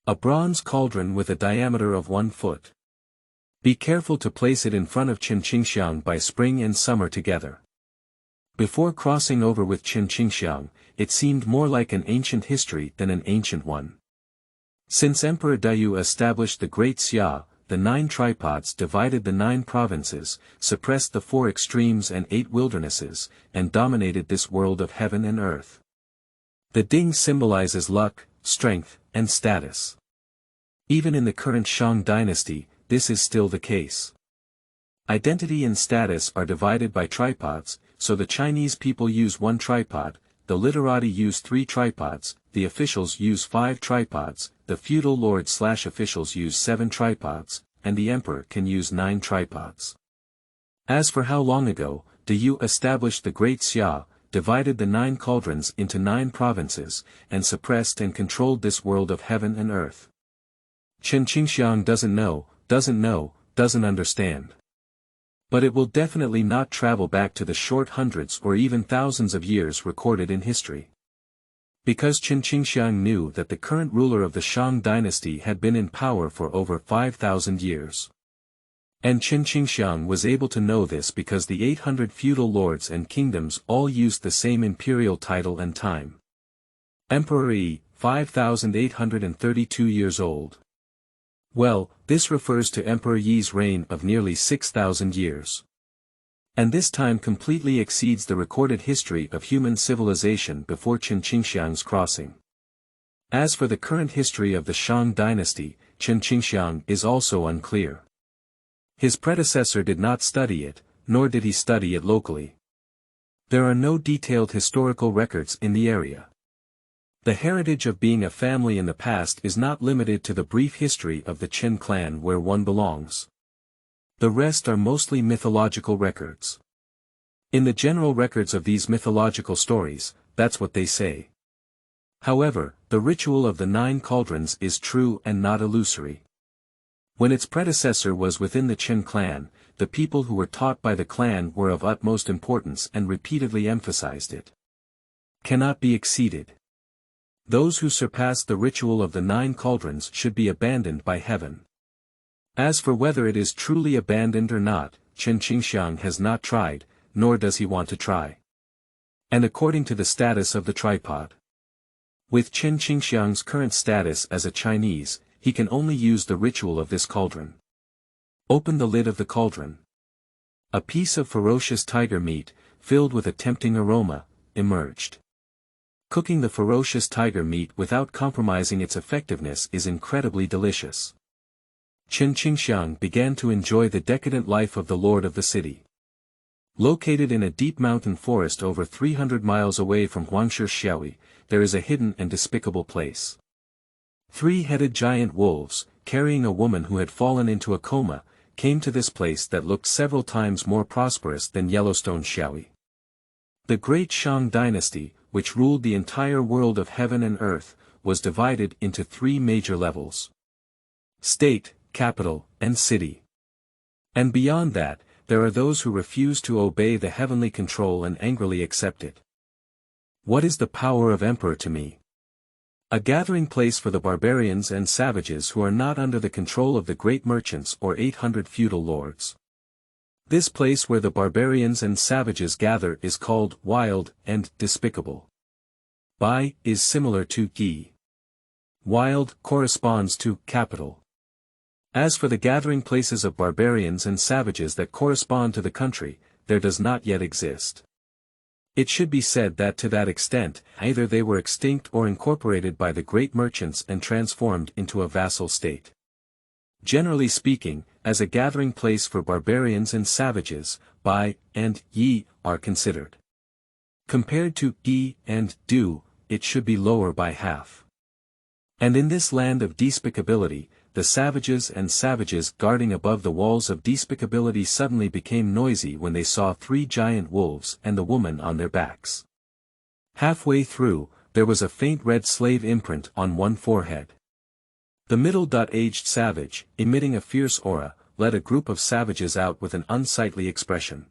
A bronze cauldron with a diameter of 1 foot. Be careful to place it in front of Chen Qingxiang by spring and summer together. Before crossing over with Chen Qingxiang, it seemed more like an ancient history than an ancient one. Since Emperor Dayu established the Great Xia, the 9 tripods divided the 9 provinces, suppressed the 4 extremes and 8 wildernesses, and dominated this world of heaven and earth. The ding symbolizes luck, strength, and status. Even in the current Shang dynasty, this is still the case. Identity and status are divided by tripods, so the Chinese people use 1 tripod, the literati use 3 tripods, the officials use 5 tripods, the feudal lords/officials use 7 tripods, and the emperor can use 9 tripods. As for how long ago, Dayu established the Great Xia, divided the 9 cauldrons into 9 provinces, and suppressed and controlled this world of heaven and earth. Chen Qingxiang doesn't understand. But it will definitely not travel back to the short hundreds or even thousands of years recorded in history. Because Chen Qingxiang knew that the current ruler of the Shang dynasty had been in power for over 5,000 years. And Chen Qingxiang was able to know this because the 800 feudal lords and kingdoms all used the same imperial title and time. Emperor Yi, 5,832 years old. Well, this refers to Emperor Yi's reign of nearly 6,000 years. And this time completely exceeds the recorded history of human civilization before Chen Qingxiang's crossing. As for the current history of the Shang dynasty, Chen Qingxiang is also unclear. His predecessor did not study it, nor did he study it locally. There are no detailed historical records in the area. The heritage of being a family in the past is not limited to the brief history of the Chen clan where one belongs. The rest are mostly mythological records. In the general records of these mythological stories, that's what they say. However, the ritual of the 9 cauldrons is true and not illusory. When its predecessor was within the Chen clan, the people who were taught by the clan were of utmost importance and repeatedly emphasized it. Cannot be exceeded. Those who surpass the ritual of the 9 cauldrons should be abandoned by heaven. As for whether it is truly abandoned or not, Chen Qingxiang has not tried, nor does he want to try. And according to the status of the tripod. With Chen Qingxiang's current status as a Chinese, he can only use the ritual of this cauldron. Open the lid of the cauldron. A piece of ferocious tiger meat, filled with a tempting aroma, emerged. Cooking the ferocious tiger meat without compromising its effectiveness is incredibly delicious. Chen Qingxiang began to enjoy the decadent life of the lord of the city. Located in a deep mountain forest over 300 miles away from Huangshi Xiaoyi, there is a hidden and despicable place. 3-headed giant wolves, carrying a woman who had fallen into a coma, came to this place that looked several times more prosperous than Yellowstone Xiaoyi. The Great Shang Dynasty, which ruled the entire world of heaven and earth, was divided into 3 major levels: state, capital, and city. And beyond that, there are those who refuse to obey the heavenly control and angrily accept it. What is the power of emperor to me? A gathering place for the barbarians and savages who are not under the control of the great merchants or 800 feudal lords. This place where the barbarians and savages gather is called wild and despicable. Bai is similar to Yi. Wild corresponds to capital. As for the gathering places of barbarians and savages that correspond to the country, there does not yet exist. It should be said that to that extent, either they were extinct or incorporated by the great merchants and transformed into a vassal state. Generally speaking, as a gathering place for barbarians and savages, Bai and Yi are considered. Compared to Yi and Du, it should be lower by half. And in this land of despicability, the savages and savages guarding above the walls of despicability suddenly became noisy when they saw 3 giant wolves and the woman on their backs. Halfway through, there was a faint red slave imprint on one forehead. The middle-aged savage, emitting a fierce aura, led a group of savages out with an unsightly expression.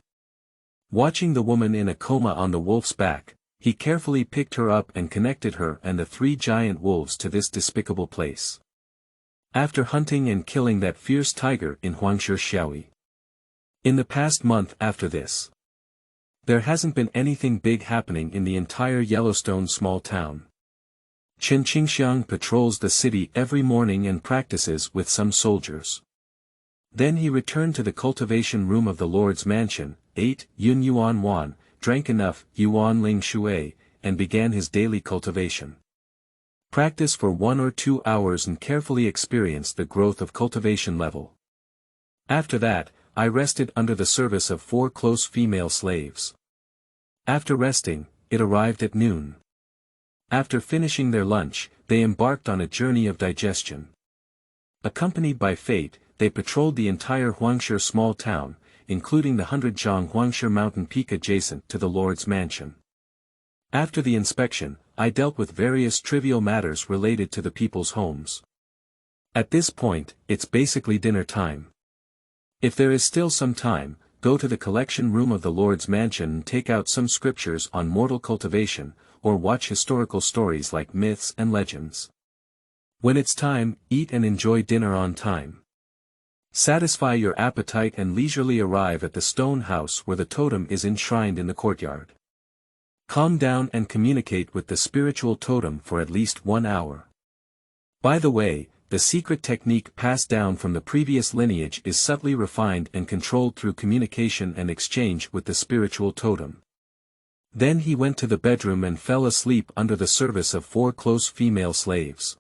Watching the woman in a coma on the wolf's back, he carefully picked her up and connected her and the 3 giant wolves to this despicable place. After hunting and killing that fierce tiger in Huangshi Xiaoyi. In the past month after this, there hasn't been anything big happening in the entire Yellowstone small town. Chen Qingxiang patrols the city every morning and practices with some soldiers. Then he returned to the cultivation room of the Lord's mansion, ate yun yuan wan, drank enough yuan ling shui, and began his daily cultivation. Practice for 1 or 2 hours and carefully experience the growth of cultivation level. After that, I rested under the service of 4 close female slaves. After resting, it arrived at noon. After finishing their lunch, they embarked on a journey of digestion. Accompanied by fate, they patrolled the entire Huangshi small town, including the 100-zhang Huangshi mountain peak adjacent to the Lord's mansion. After the inspection, I dealt with various trivial matters related to the people's homes. At this point, it's basically dinner time. If there is still some time, go to the collection room of the Lord's mansion and take out some scriptures on mortal cultivation, or watch historical stories like myths and legends. When it's time, eat and enjoy dinner on time. Satisfy your appetite and leisurely arrive at the stone house where the totem is enshrined in the courtyard. Calm down and communicate with the spiritual totem for at least 1 hour. By the way, the secret technique passed down from the previous lineage is subtly refined and controlled through communication and exchange with the spiritual totem. Then he went to the bedroom and fell asleep under the service of 4 close female slaves.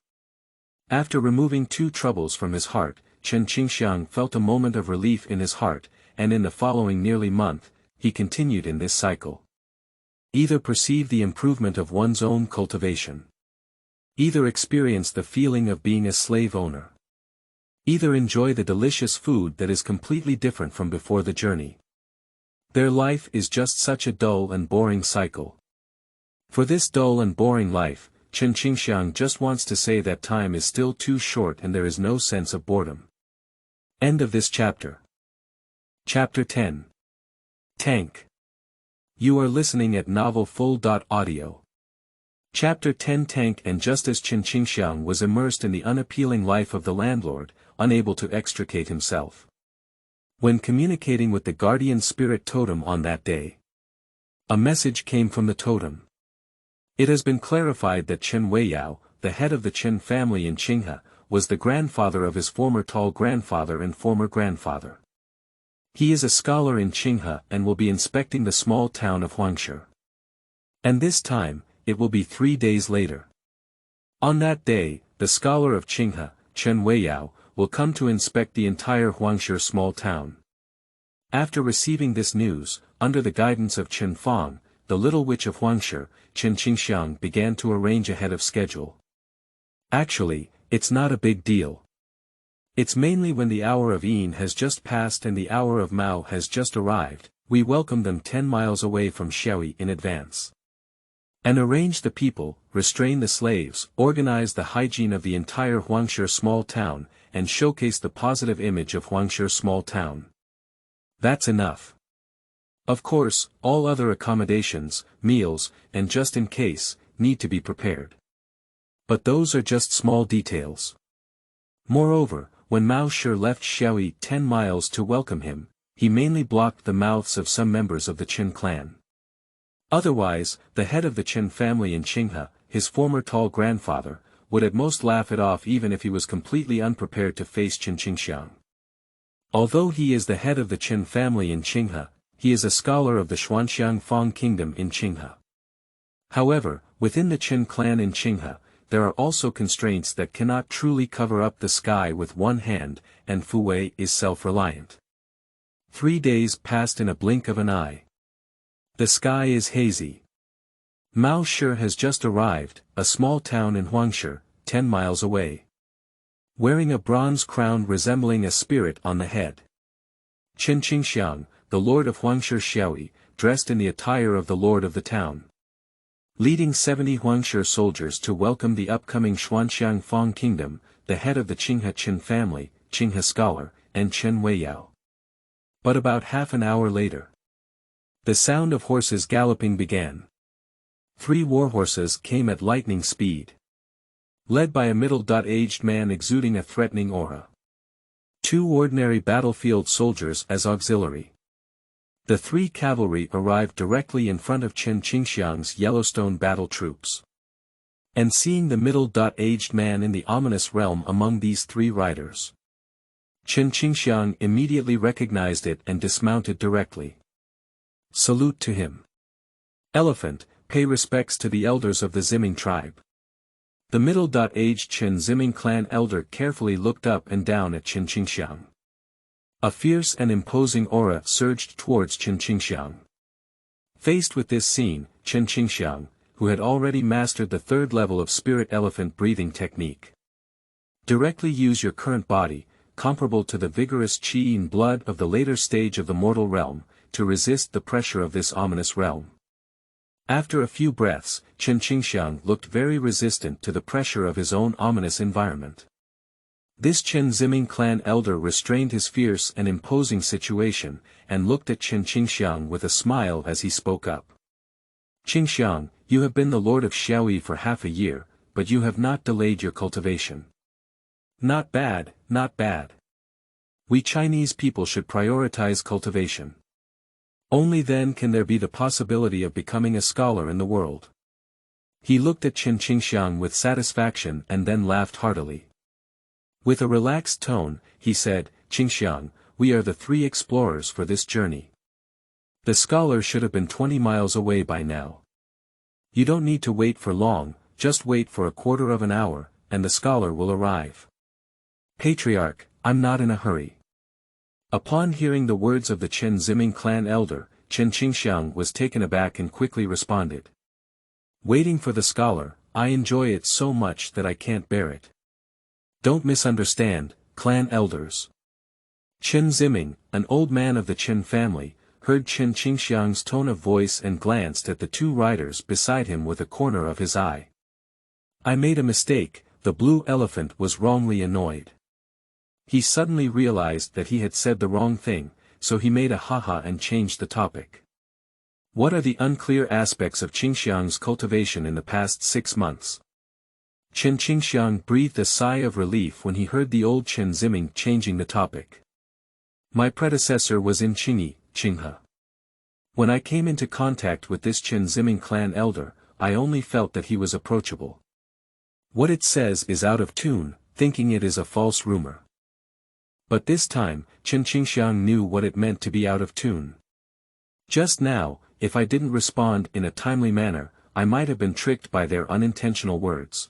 After removing 2 troubles from his heart, Chen Qingxiang felt a moment of relief in his heart, and in the following nearly month, he continued in this cycle. Either perceive the improvement of one's own cultivation. Either experience the feeling of being a slave owner. Either enjoy the delicious food that is completely different from before the journey. Their life is just such a dull and boring cycle. For this dull and boring life, Chen Qingxiang just wants to say that time is still too short and there is no sense of boredom. End of this chapter. Chapter 10. Tank. You are listening at novelfull.audio. Chapter 10 Tank. And just as Chen Qingxiang was immersed in the unappealing life of the landlord, unable to extricate himself. When communicating with the guardian spirit totem on that day, a message came from the totem. It has been clarified that Chen Weiyao, the head of the Chen family in Qinghe, was the grandfather of his former tall grandfather and former grandfather. He is a scholar in Qinghe and will be inspecting the small town of Huangshi. And this time, it will be 3 days later. On that day, the scholar of Qinghe, Chen Weiyao, will come to inspect the entire Huangshi small town. After receiving this news, under the guidance of Chen Fang, the little witch of Huangshi, Chen Qingxiang began to arrange ahead of schedule. Actually, it's not a big deal. It's mainly when the hour of Yin has just passed and the hour of Mao has just arrived, we welcome them 10 miles away from Xiaoyi in advance. And arrange the people, restrain the slaves, organize the hygiene of the entire Huangshi small town, and showcase the positive image of Huangshi small town. That's enough. Of course, all other accommodations, meals, and just in case, need to be prepared. But those are just small details. Moreover, when Mao Shi left Xiaoyi 10 miles to welcome him, he mainly blocked the mouths of some members of the Chen clan. Otherwise, the head of the Chen family in Qinghe, his former tall grandfather, would at most laugh it off even if he was completely unprepared to face Chen Qingxiang. Although he is the head of the Chen family in Qinghe, he is a scholar of the Xuanxiang Kingdom in Qinghe. However, within the Chen clan in Qinghe, there are also constraints that cannot truly cover up the sky with one hand, and Fu Wei is self-reliant. 3 days passed in a blink of an eye. The sky is hazy. Mao Shi has just arrived, a small town in Huangshi, 10 miles away. Wearing a bronze crown resembling a spirit on the head. Chen Qingxiang, the Lord of Huangshi Xiaoyi, dressed in the attire of the lord of the town. Leading 70 Huangshi soldiers to welcome the upcoming Xuanxiang Kingdom, the head of the Qinghe Chen family, Qinghe scholar, and Chen Weiyao. But about half an hour later, the sound of horses galloping began. 3 warhorses came at lightning speed. Led by a middle-aged man exuding a threatening aura. 2 ordinary battlefield soldiers as auxiliary. The 3 cavalry arrived directly in front of Chen Qingxiang's Yellowstone battle troops. And seeing the middle-aged man in the ominous realm among these 3 riders, Chen Qingxiang immediately recognized it and dismounted directly. Salute to him. Elephant, pay respects to the elders of the Ziming tribe. The middle-aged Chen Ziming clan elder carefully looked up and down at Chen Qingxiang. A fierce and imposing aura surged towards Chen Qingxiang. Faced with this scene, Chen Qingxiang, who had already mastered the 3rd level of spirit elephant breathing technique. Directly use your current body, comparable to the vigorous qi and blood of the later stage of the mortal realm, to resist the pressure of this ominous realm. After a few breaths, Chen Qingxiang looked very resistant to the pressure of his own ominous environment. This Chen Ziming clan elder restrained his fierce and imposing situation, and looked at Chen Qingxiang with a smile as he spoke up. Qingxiang, you have been the Lord of Xiaoyi for half a year, but you have not delayed your cultivation. Not bad, not bad. We Chinese people should prioritize cultivation. Only then can there be the possibility of becoming a scholar in the world. He looked at Chen Qingxiang with satisfaction and then laughed heartily. With a relaxed tone, he said, Qingxiang, we are the 3 explorers for this journey. The scholar should have been 20 miles away by now. You don't need to wait for long, just wait for a quarter of an hour, and the scholar will arrive. Patriarch, I'm not in a hurry. Upon hearing the words of the Chen Ziming clan elder, Chen Qingxiang was taken aback and quickly responded. Waiting for the scholar, I enjoy it so much that I can't bear it. Don't misunderstand, clan elders. Chen Ziming, an old man of the Chen family, heard Chen Qingxiang's tone of voice and glanced at the 2 riders beside him with a corner of his eye. I made a mistake, the blue elephant was wrongly annoyed. He suddenly realized that he had said the wrong thing, so he made a haha and changed the topic. What are the unclear aspects of Qingxiang's cultivation in the past 6 months? Chen Qingxiang breathed a sigh of relief when he heard the old Chen Ziming changing the topic. My predecessor was in Qinghe. When I came into contact with this Chen Ziming clan elder, I only felt that he was approachable. What it says is out of tune, thinking it is a false rumor. But this time, Chen Qingxiang knew what it meant to be out of tune. Just now, if I didn't respond in a timely manner, I might have been tricked by their unintentional words.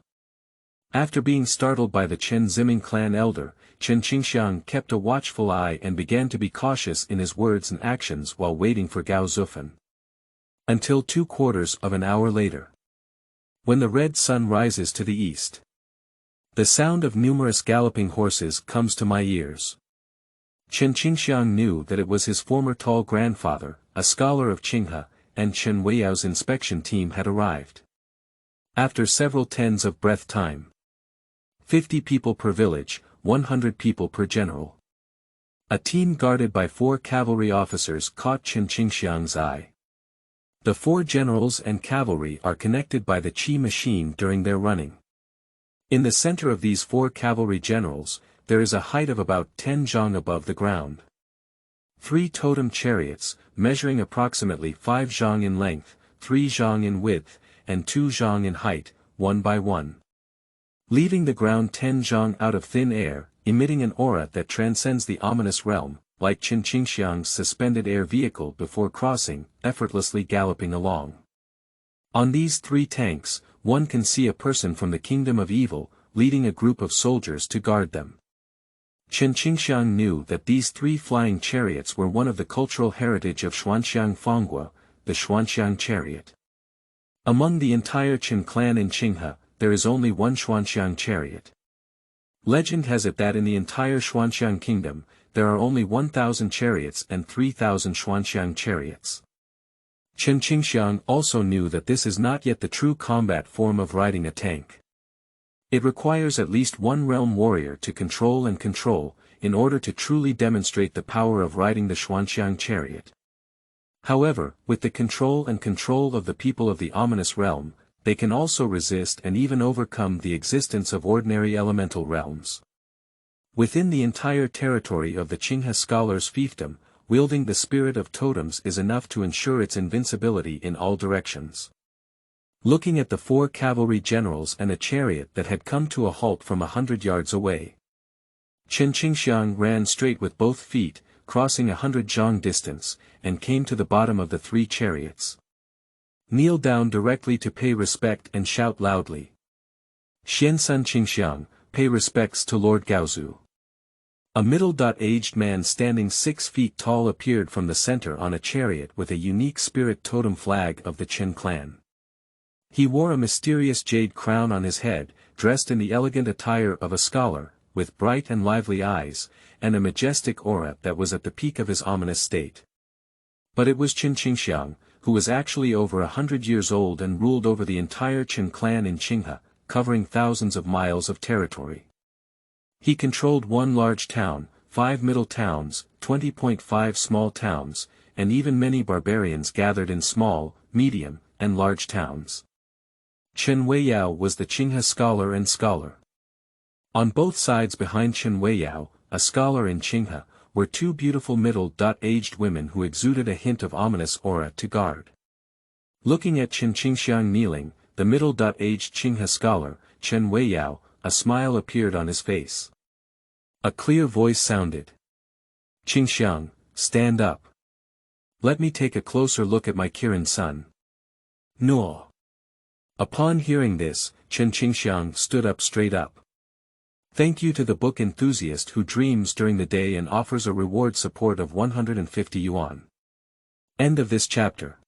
After being startled by the Chen Ziming clan elder, Chen Qingxiang kept a watchful eye and began to be cautious in his words and actions while waiting for Gao Zufan. Until 2/4 of an hour later. When the red sun rises to the east. The sound of numerous galloping horses comes to my ears. Chen Qingxiang knew that it was his former tall grandfather, a scholar of Qinghe, and Chen Weiyao's inspection team had arrived. After several tens of breath time. 50 people per village, 100 people per general. A team guarded by 4 cavalry officers caught Chen Qingxiang's eye. The 4 generals and cavalry are connected by the qi machine during their running. In the center of these 4 cavalry generals, there is a height of about 10 zhang above the ground. 3 totem chariots, measuring approximately 5 zhang in length, 3 zhang in width, and 2 zhang in height, one by one. Leaving the ground 10 zhang out of thin air, emitting an aura that transcends the ominous realm, like Chen Qingxiang's suspended air vehicle before crossing, effortlessly galloping along. On these 3 tanks, one can see a person from the kingdom of evil, leading a group of soldiers to guard them. Chen Qingxiang knew that these 3 flying chariots were one of the cultural heritage of Xuanxiang Fangguo, the Xuanxiang chariot. Among the entire Chen clan in Qinghe, there is only one Xuanxiang chariot. Legend has it that in the entire Xuanxiang Kingdom, there are only 1,000 chariots and 3,000 Xuanxiang chariots. Chen Qingxiang also knew that this is not yet the true combat form of riding a tank. It requires at least one realm warrior to control, in order to truly demonstrate the power of riding the Xuanxiang chariot. However, with the control of the people of the ominous realm, they can also resist and even overcome the existence of ordinary elemental realms. Within the entire territory of the Qinghe scholars' fiefdom, wielding the spirit of totems is enough to ensure its invincibility in all directions. Looking at the 4 cavalry generals and a chariot that had come to a halt from 100 yards away. Chen Qingxiang ran straight with both feet, crossing 100 zhang distance, and came to the bottom of the 3 chariots. Kneel down directly to pay respect and shout loudly. Xiansun Qingxiang, pay respects to Lord Gaozu. A middle-aged man standing 6 feet tall appeared from the center on a chariot with a unique spirit totem flag of the Chen clan. He wore a mysterious jade crown on his head, dressed in the elegant attire of a scholar, with bright and lively eyes, and a majestic aura that was at the peak of his ominous state. But it was Chen Qingxiang, who was actually over 100 years old and ruled over the entire Chen clan in Qinghe, covering thousands of miles of territory. He controlled 1 large town, 5 middle towns, 20.5 small towns, and even many barbarians gathered in small, medium, and large towns. Chen Weiyao was the Qinghe scholar and scholar. On both sides behind Chen Weiyao, a scholar in Qinghe, were 2 beautiful middle-aged women who exuded a hint of ominous aura to guard. Looking at Chen Qingxiang kneeling, the middle-aged Qinghe scholar, Chen Weiyao, a smile appeared on his face. A clear voice sounded. Qingxiang, stand up. Let me take a closer look at my Kirin son. No. Upon hearing this, Chen Qingxiang stood up straight up. Thank you to the book enthusiast who dreams during the day and offers a reward support of 150 yuan. End of this chapter.